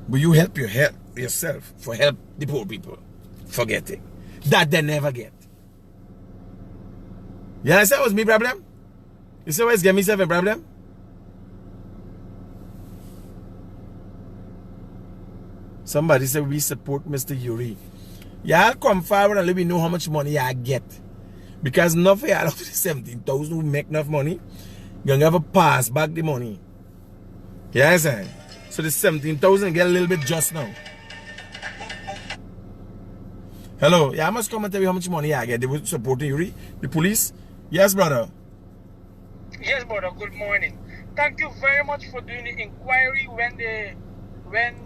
But you help yourself for help the poor people forgetting. That they never get. You understand what's my problem? You see what's getting myself a problem? Somebody said we support Mr. Yuri. Y'all come forward and let me know how much money y'all get. Because enough of y'all out of the 17,000 who make enough money, you're going to have to pass back the money. You understand? So the 17,000 get a little bit just now. Hello, yeah, I must come and tell you how much money I get. They were supporting Yuri. The police? Yes, brother. Yes, brother. Good morning. Thank you very much for doing the inquiry when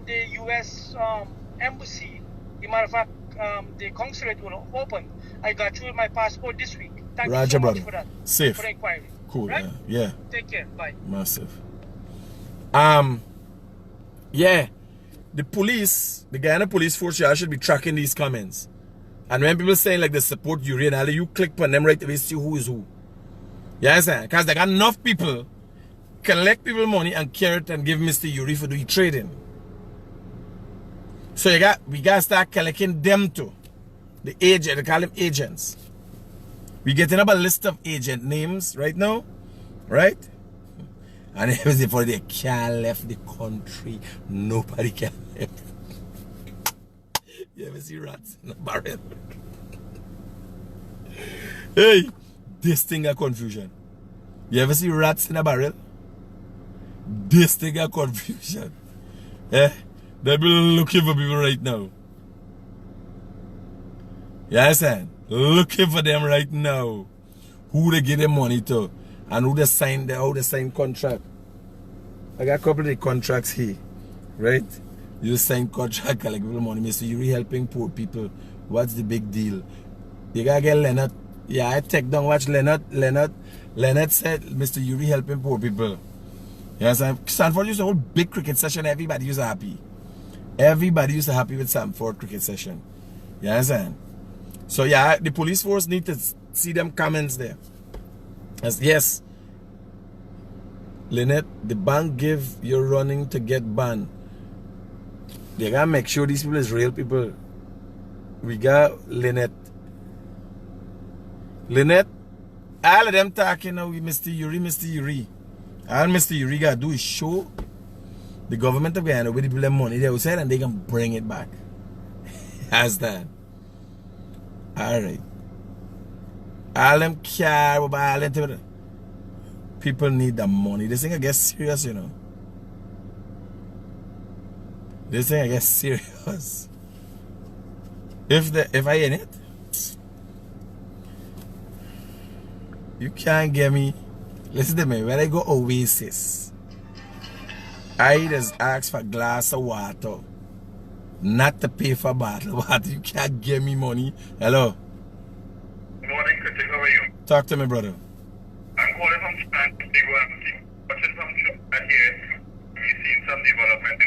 the U.S. embassy, the matter of fact, the consulate will open. I got through my passport this week. Thank you so much for that. Safe. For the inquiry. Cool. Right? Yeah. Take care. Bye. Massive. Yeah. The police, the Guyana police force, y'all should be tracking these comments. And when people saying like they support Yuri and all, you click on them right away, see who is who. You understand? Because they got enough people collect people money and carry it and give Mr. Yuri for doing trading. So we got to start collecting them too. The agent, they call them agents. We getting up a list of agent names right now, right? And everything for they can't left the country. Nobody can left. You ever see rats in a barrel? Hey, this thing a confusion. You ever see rats in a barrel? This thing a confusion. Eh? They'll be looking for people right now. You understand? Looking for them right now. Who they give them money to and who they sign contract. I got a couple of the contracts here. Right? You sign contract, collect people money. Mr. Yuri helping poor people. What's the big deal? You gotta get Leonard. Yeah, I take down watch Leonard. Leonard said Mr. Yuri helping poor people. You understand? Sanford used a whole big cricket session, everybody was happy. Everybody used to happy with Sanford cricket session. You understand? So yeah, the police force need to see them comments there. As yes, Lynette, the bank give you're running to get banned. They gotta make sure these people is real people. We got Lynette. Lynette, all of them talking now with Mr. Yuri. All Mr. Yuri gotta do is show the government of Guyana where they put their money they outside and they can bring it back. How's that? Alright. All them care about all them people need the money. This thing I get serious, you know. This thing I get serious. If I in it, you can't get me. Listen to me, when I go Oasis, I just ask for a glass of water, not to pay for a bottle of water. You can't give me money. Hello? Good morning, Critic. How are you? Talk to me, brother. I'm calling from Japan. Watching some and here, we've seen some development.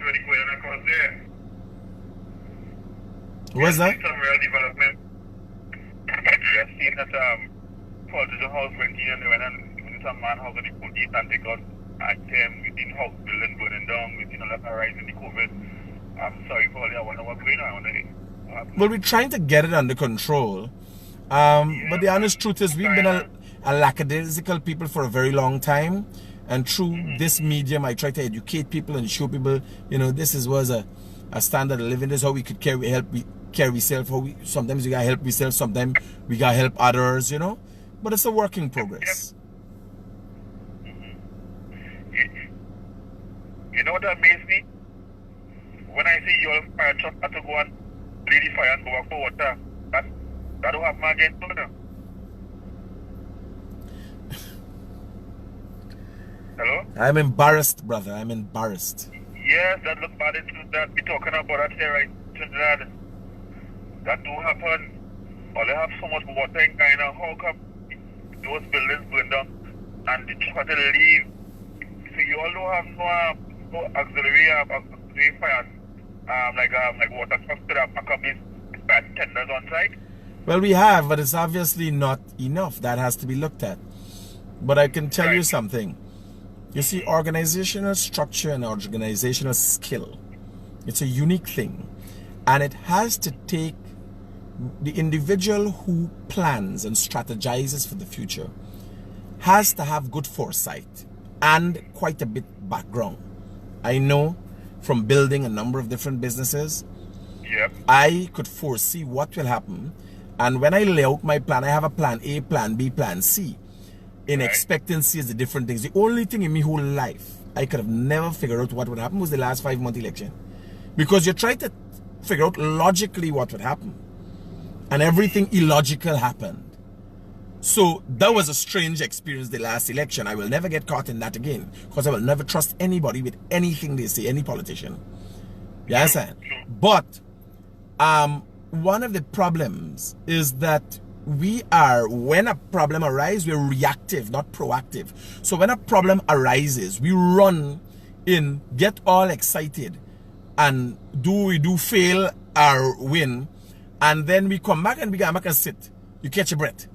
Really going across there. What's that? Some real another development. We have seen that politician house went in and they went and some man house on the police and take out item within house building burning down, within a lot of rise in the COVID. I'm sorry for all that. I wonder what's going on there. Well, we're trying to get it under control. But the honest truth is we've been a lackadaisical people for a very long time. And through this medium, I try to educate people and show people, you know, this was a standard of living. This is how we could carry ourselves. Sometimes we gotta help ourselves, sometimes we gotta help others, you know. But it's a work in progress. You know what amazes me? When I see your fire truck have to go and lead the fire and go back for water, that don't have my against no. Hello? I'm embarrassed, brother. I'm embarrassed. Yes, that look bad. It's that we talking about that here, right? Trinidad. That do happen. Or they have so much water in Guyana. How come those buildings burn down and they try to leave? So you all don't have no auxiliary fire, like water trucks to that back up these tenders on site? Well, we have, but it's obviously not enough. That has to be looked at. But I can tell you something. You see, organizational structure and organizational skill, it's a unique thing. And it has to take the individual who plans and strategizes for the future has to have good foresight and quite a bit background. I know from building a number of different businesses, I could foresee what will happen. And when I lay out my plan, I have a plan A, plan B, plan C. In expectancy is the different things. The only thing in my whole life I could have never figured out what would happen was the last 5-month election. Because you try to figure out logically what would happen. And everything illogical happened. So that was a strange experience the last election. I will never get caught in that again. Because I will never trust anybody with anything they say, any politician. You understand? But one of the problems is that when a problem arises, we're reactive, not proactive. So when a problem arises, we run in, get all excited, and we do fail or win, and then we come back and we go back and sit. You catch your breath.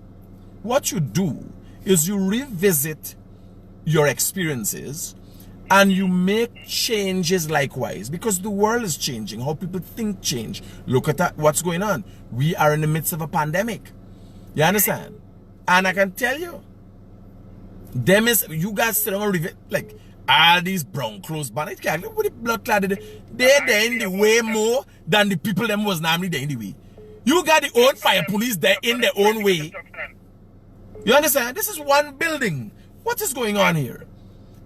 What you do is you revisit your experiences and you make changes likewise, because the world is changing. How people think change. Look at what's going on. We are in the midst of a pandemic. You understand? And I can tell you, you guys sit down and like all these brown clothes bandits, look what the blood clad, they're there in the way more than the people them was normally there in the way. You got the own fire police there in their own way. You understand? This is one building. What is going on here?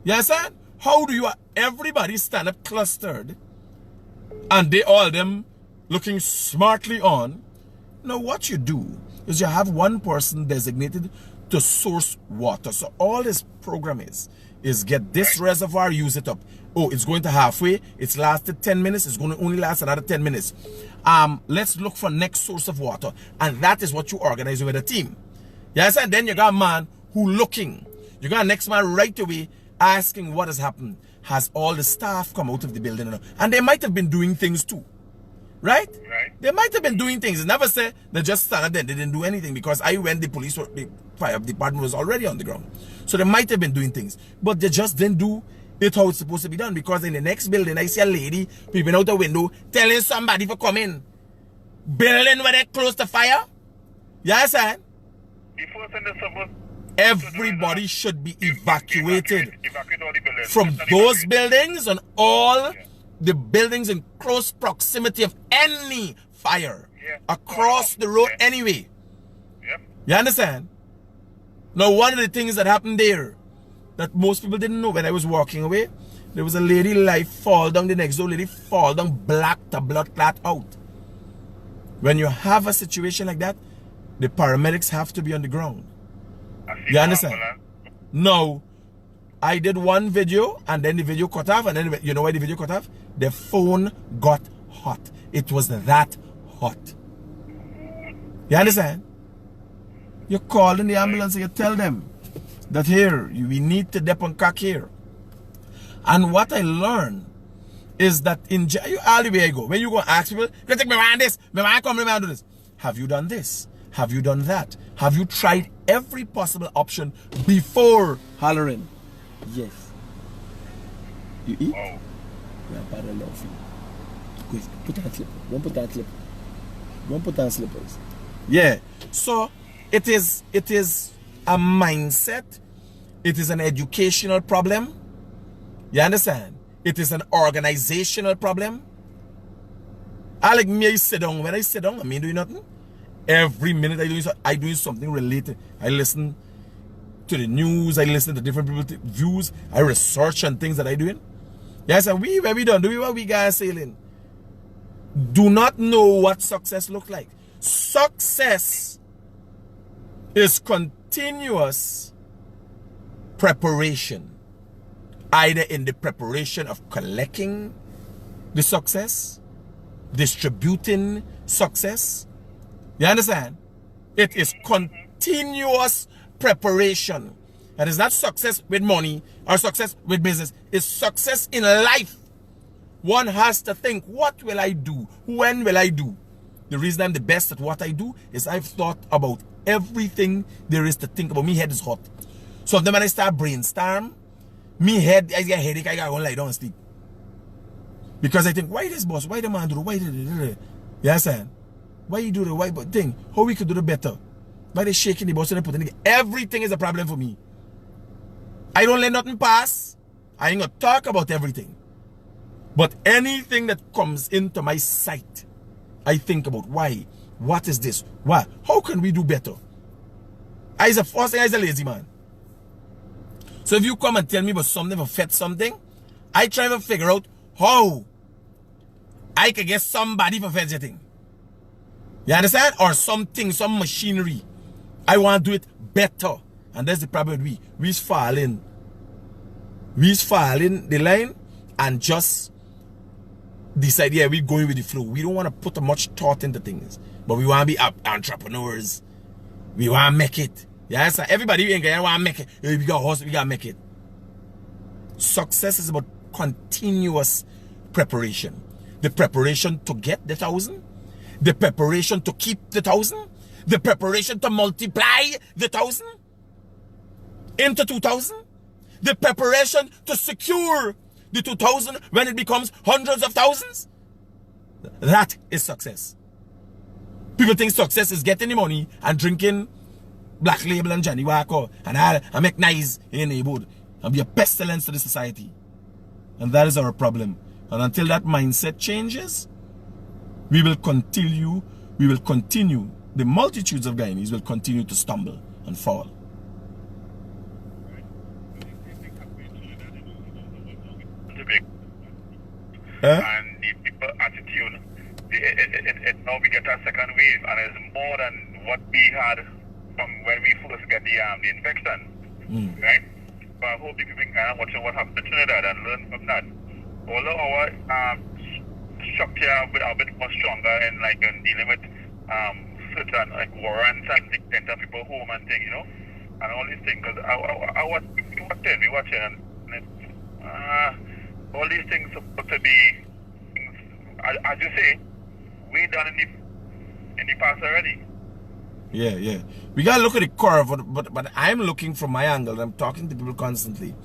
You understand? How do everybody stand up clustered and they all them looking smartly on? Now what you do is you have one person designated to source water. So all this program is get this reservoir, use it up. Oh, it's going to halfway. It's lasted 10 minutes. It's going to only last another 10 minutes. Let's look for next source of water. And that is what you organize with a team. Yes, and then you got a man who looking. You got a next man right away asking what has happened. Has all the staff come out of the building? And they might have been doing things too. Right? They might have been doing things. Never say they just started there. They didn't do anything because the fire department was already on the ground. So they might have been doing things. But they just didn't do it how it's supposed to be done. Because in the next building, I see a lady peeping out the window telling somebody to come in. Building where they close to fire. Yes, sir? Everybody should be evacuated from those buildings and all the buildings in close proximity of any fire across the road anyway. You understand? Now, one of the things that happened there that most people didn't know when I was walking away, there was a lady life fall down, the next door lady fall down, black to blood clot out. When you have a situation like that, the paramedics have to be on the ground. You understand? No. I did one video and then the video cut off, and then you know why the video cut off? The phone got hot. It was that hot. You understand? You call in the ambulance and you tell them that here, we need to dip on cock here. And what I learned is that in all the way I go, when you go ask people, you take me around this, me want to come around do this. have you done this? Have you done that? Have you tried every possible option before hollering? Yes. You eat? Oh. Yeah, bad enough. Quick, put on slippers. Don't put on slippers. Don't put on slippers. Yeah. So it is a mindset. It is an educational problem. You understand? It is an organizational problem. I like me, I sit down. When I sit down, I mean doing nothing. Every minute I do something related. I listen to the news. I listen to different people's views. I research on things that I doing. Yes, and where we done? Do what we guys sailing? Do not know what success look like. Success is continuous preparation. Either in the preparation of collecting the success, distributing success. You understand? It is continuous preparation. And it's not success with money or success with business. It's success in life. One has to think, what will I do? When will I do? The reason I'm the best at what I do is I've thought about everything there is to think about. My head is hot. So then when I start brainstorm, me head, I get headache, I gotta go lie down and sleep. Because I think, why this boss? Why the man do the why the you understand? Why you do the why but thing? How we could do the better? Why they shaking the boss and they putting it? Everything is a problem for me. I don't let nothing pass. I ain't gonna talk about everything. But anything that comes into my sight, I think about why. What is this? Why? How can we do better? I is a first thing, I is a lazy man. So if you come and tell me about something, affect something, I try to figure out how I can get somebody for fidgeting. You understand? Or something, some machinery. I want to do it better. And that's the problem with we. We's falling. We's falling the line and just decide, yeah, we're going with the flow. We don't want to put much thought into things. But we want to be entrepreneurs. We want to make it. Yes, everybody in Guyana want to make it. We got horse, we got to make it. Success is about continuous preparation. The preparation to get the 1,000. The preparation to keep the 1,000. The preparation to multiply the 1,000 into 2,000. The preparation to secure the 2,000 when it becomes hundreds of thousands. That is success. People think success is getting the money and drinking Black Label and Johnny Walker and make nice in the neighborhood and be a pestilence to the society. And that is our problem. And until that mindset changes, we will continue, the multitudes of Guyanese will continue to stumble and fall. And the people attitude, now we get a second wave, and it's more than what we had from when we first get the infection, right? But I hope people can watch what happened to Trinidad and learn from that. Although our structure a bit more stronger in dealing with certain warrants and things, send people home and things, and all these things. Because we watching and it's, all these things supposed to be, as you say, way done in the past already. Yeah. We gotta look at the curve, but I'm looking from my angle. I'm talking to people constantly.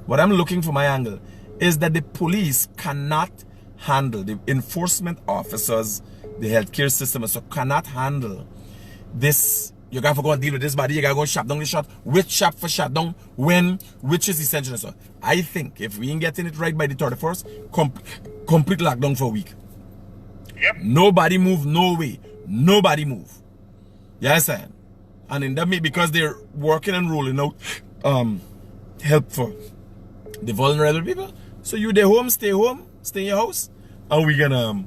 What I'm looking from my angle is that the police cannot handle, the enforcement officers, the healthcare system also cannot handle this. You gotta go and deal with this body, you gotta go shut down the shot, which shop for shut down, when, which is essential. So I think if we ain't getting it right by the 31st, complete lockdown for a week. Yep. Nobody move, no way. Nobody move. Yes, sir. And in that mean because they're working and rolling out help for the vulnerable people. So you stay home, stay in your house, and we gonna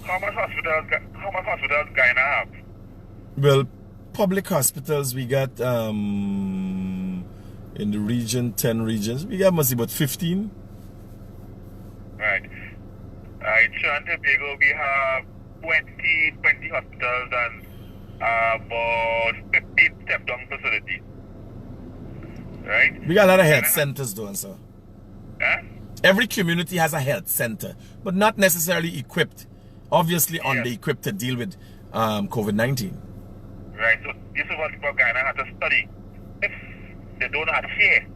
How much hospitals Guyana have? Well, public hospitals we got in the region, 10 regions. We got must be about 15. Right. Trinidad and Tobago we have 20 hospitals and about 15 step-down facilities. Right? We got a lot of health centers though, sir. Huh? Every community has a health center, but not necessarily equipped. Obviously, on the equipped to deal with COVID-19. Right, so this is what people of Guyana have to study. If they don't adhere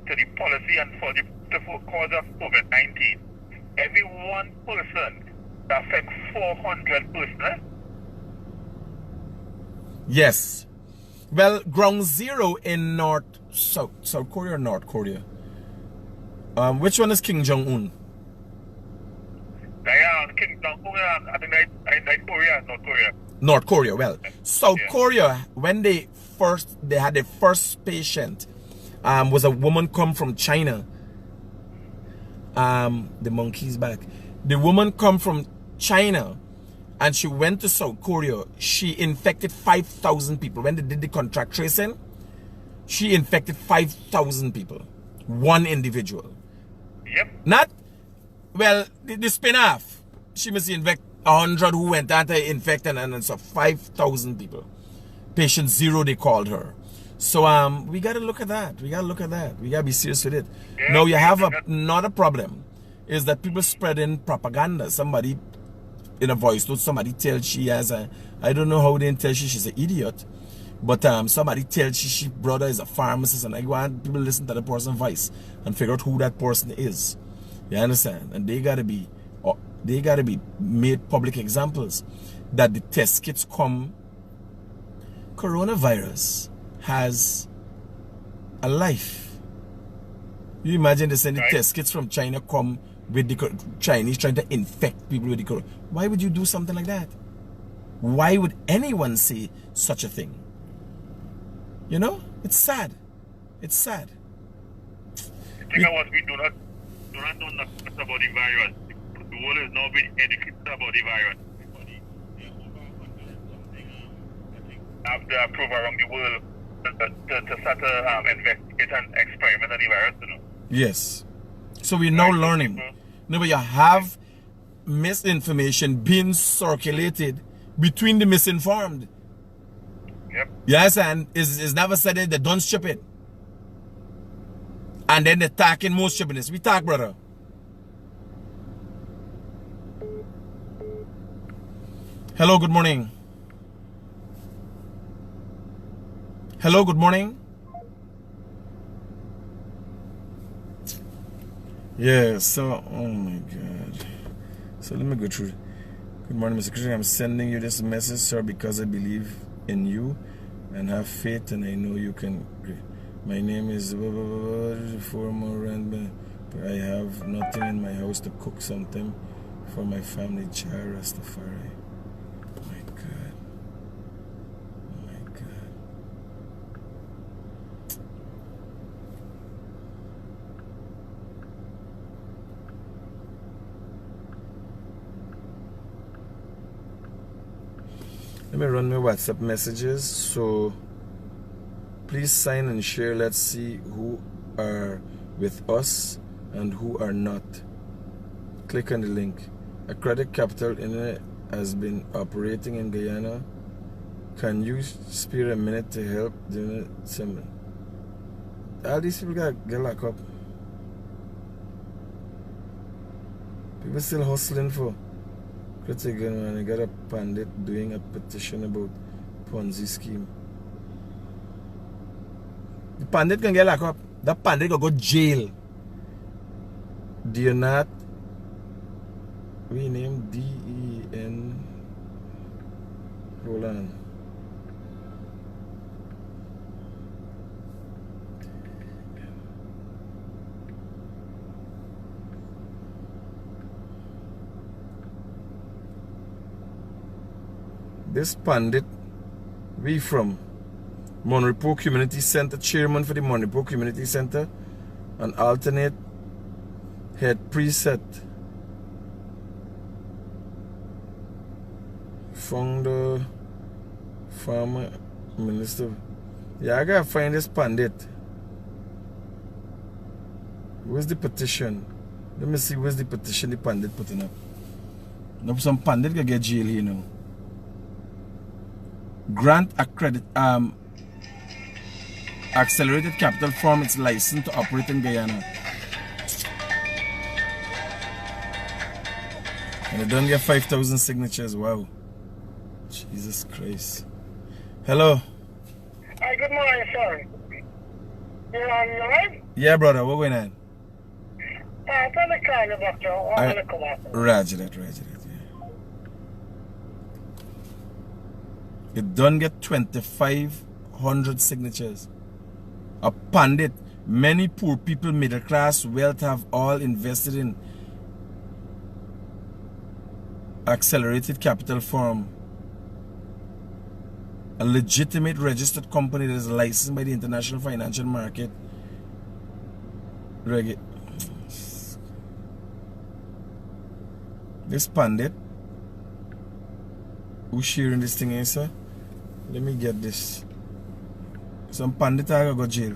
to the policy and for the cause of COVID-19, every one person affects 400 persons. Yes. Well, ground zero in South Korea or North Korea? Which one is Kim Jong-un? Kim Jong-un, I think North Korea. North Korea. Well, South Korea, when they had their first patient, was a woman come from China. The monkey's back. The woman come from China, and she went to South Korea. She infected 5,000 people. When they did the contact tracing, she infected 5,000 people. One individual. Yep. Not, well, the spin-off. She must infect 100 who went anti-infect and so 5,000 people. Patient zero, they called her. So we got to look at that. We got to be serious with it. Yeah, now you have another problem is that people spreading propaganda. Somebody in a voice note, somebody tells she has a, I don't know how they tell she's an idiot, but somebody tells she brother is a pharmacist, and I want people to listen to the person's voice and figure out who that person is. You understand? And they gotta be made public examples that the test kits come. Coronavirus has a life. You imagine they send the test kits from China come with the Chinese trying to infect people with the corona. Why would you do something like that? Why would anyone say such a thing? You know, it's sad. It's sad. The thing was, we do not know nothing about the virus. The world is now being educated about the virus. After approve around the world to start to investigate and experiment on the virus, you know. Yes. So we're now learning. No, but you have misinformation being circulated between the misinformed. Yep. Yes, and it's never said that they don't stupid. And then they're talking more stupidness. We talk, brother. Hello, good morning. Hello, good morning. Yeah, so, oh my God. So let me go through. Good morning, Mr. Critic. I'm sending you this message, sir, because I believe in you and have faith, and I know you can. My name is former, but I have nothing in my house to cook something for my family. Child Rastafari. My God. My God. Let me run my WhatsApp messages. So please sign and share. Let's see who are with us and who are not. Click on the link. A credit capital in has been operating in Guyana. Can you spare a minute to help do some? All these people got get locked up. People still hustling for Critic, and I got a pandit doing a petition about PONZI scheme. The pandit can get locked up. That pandit can go jail. Do you not? We name D-E-N. Hold on. This pandit, we from Monrepo Community Center, chairman for the Monrepo Community Center, an alternate head preset, founder, farmer, minister. Yeah, I gotta find this pandit. Where's the petition? Let me see where's the petition the pandit putting up. Now some pandit gonna get jail here now. Grant accelerated capital from its license to operate in Guyana. And they don't get 5,000 signatures. Wow. Jesus Christ. Hello. Hi, good morning, sir. You're on the line? Yeah, brother, what going on? I'm going to call you back, Joe. I'm going to come out. Roger that, yeah. You don't get 2,500 signatures. A pundit. Many poor people, middle class, wealth have all invested in accelerated capital firm. A legitimate registered company that is licensed by the international financial market. This pundit who's sharing this thing here, sir? Let me get this. Some pundit I go jail.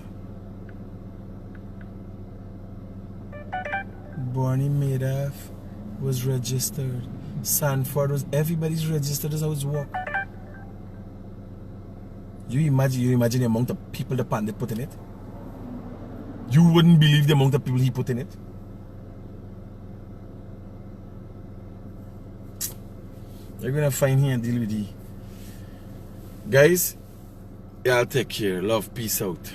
Barney Madoff was registered. Sanford was, everybody's registered as I was walk. You imagine the amount of people the pundit put in it? You wouldn't believe the amount of people he put in it. You're gonna find here and deal with you. Guys, y'all take care. Love, peace out.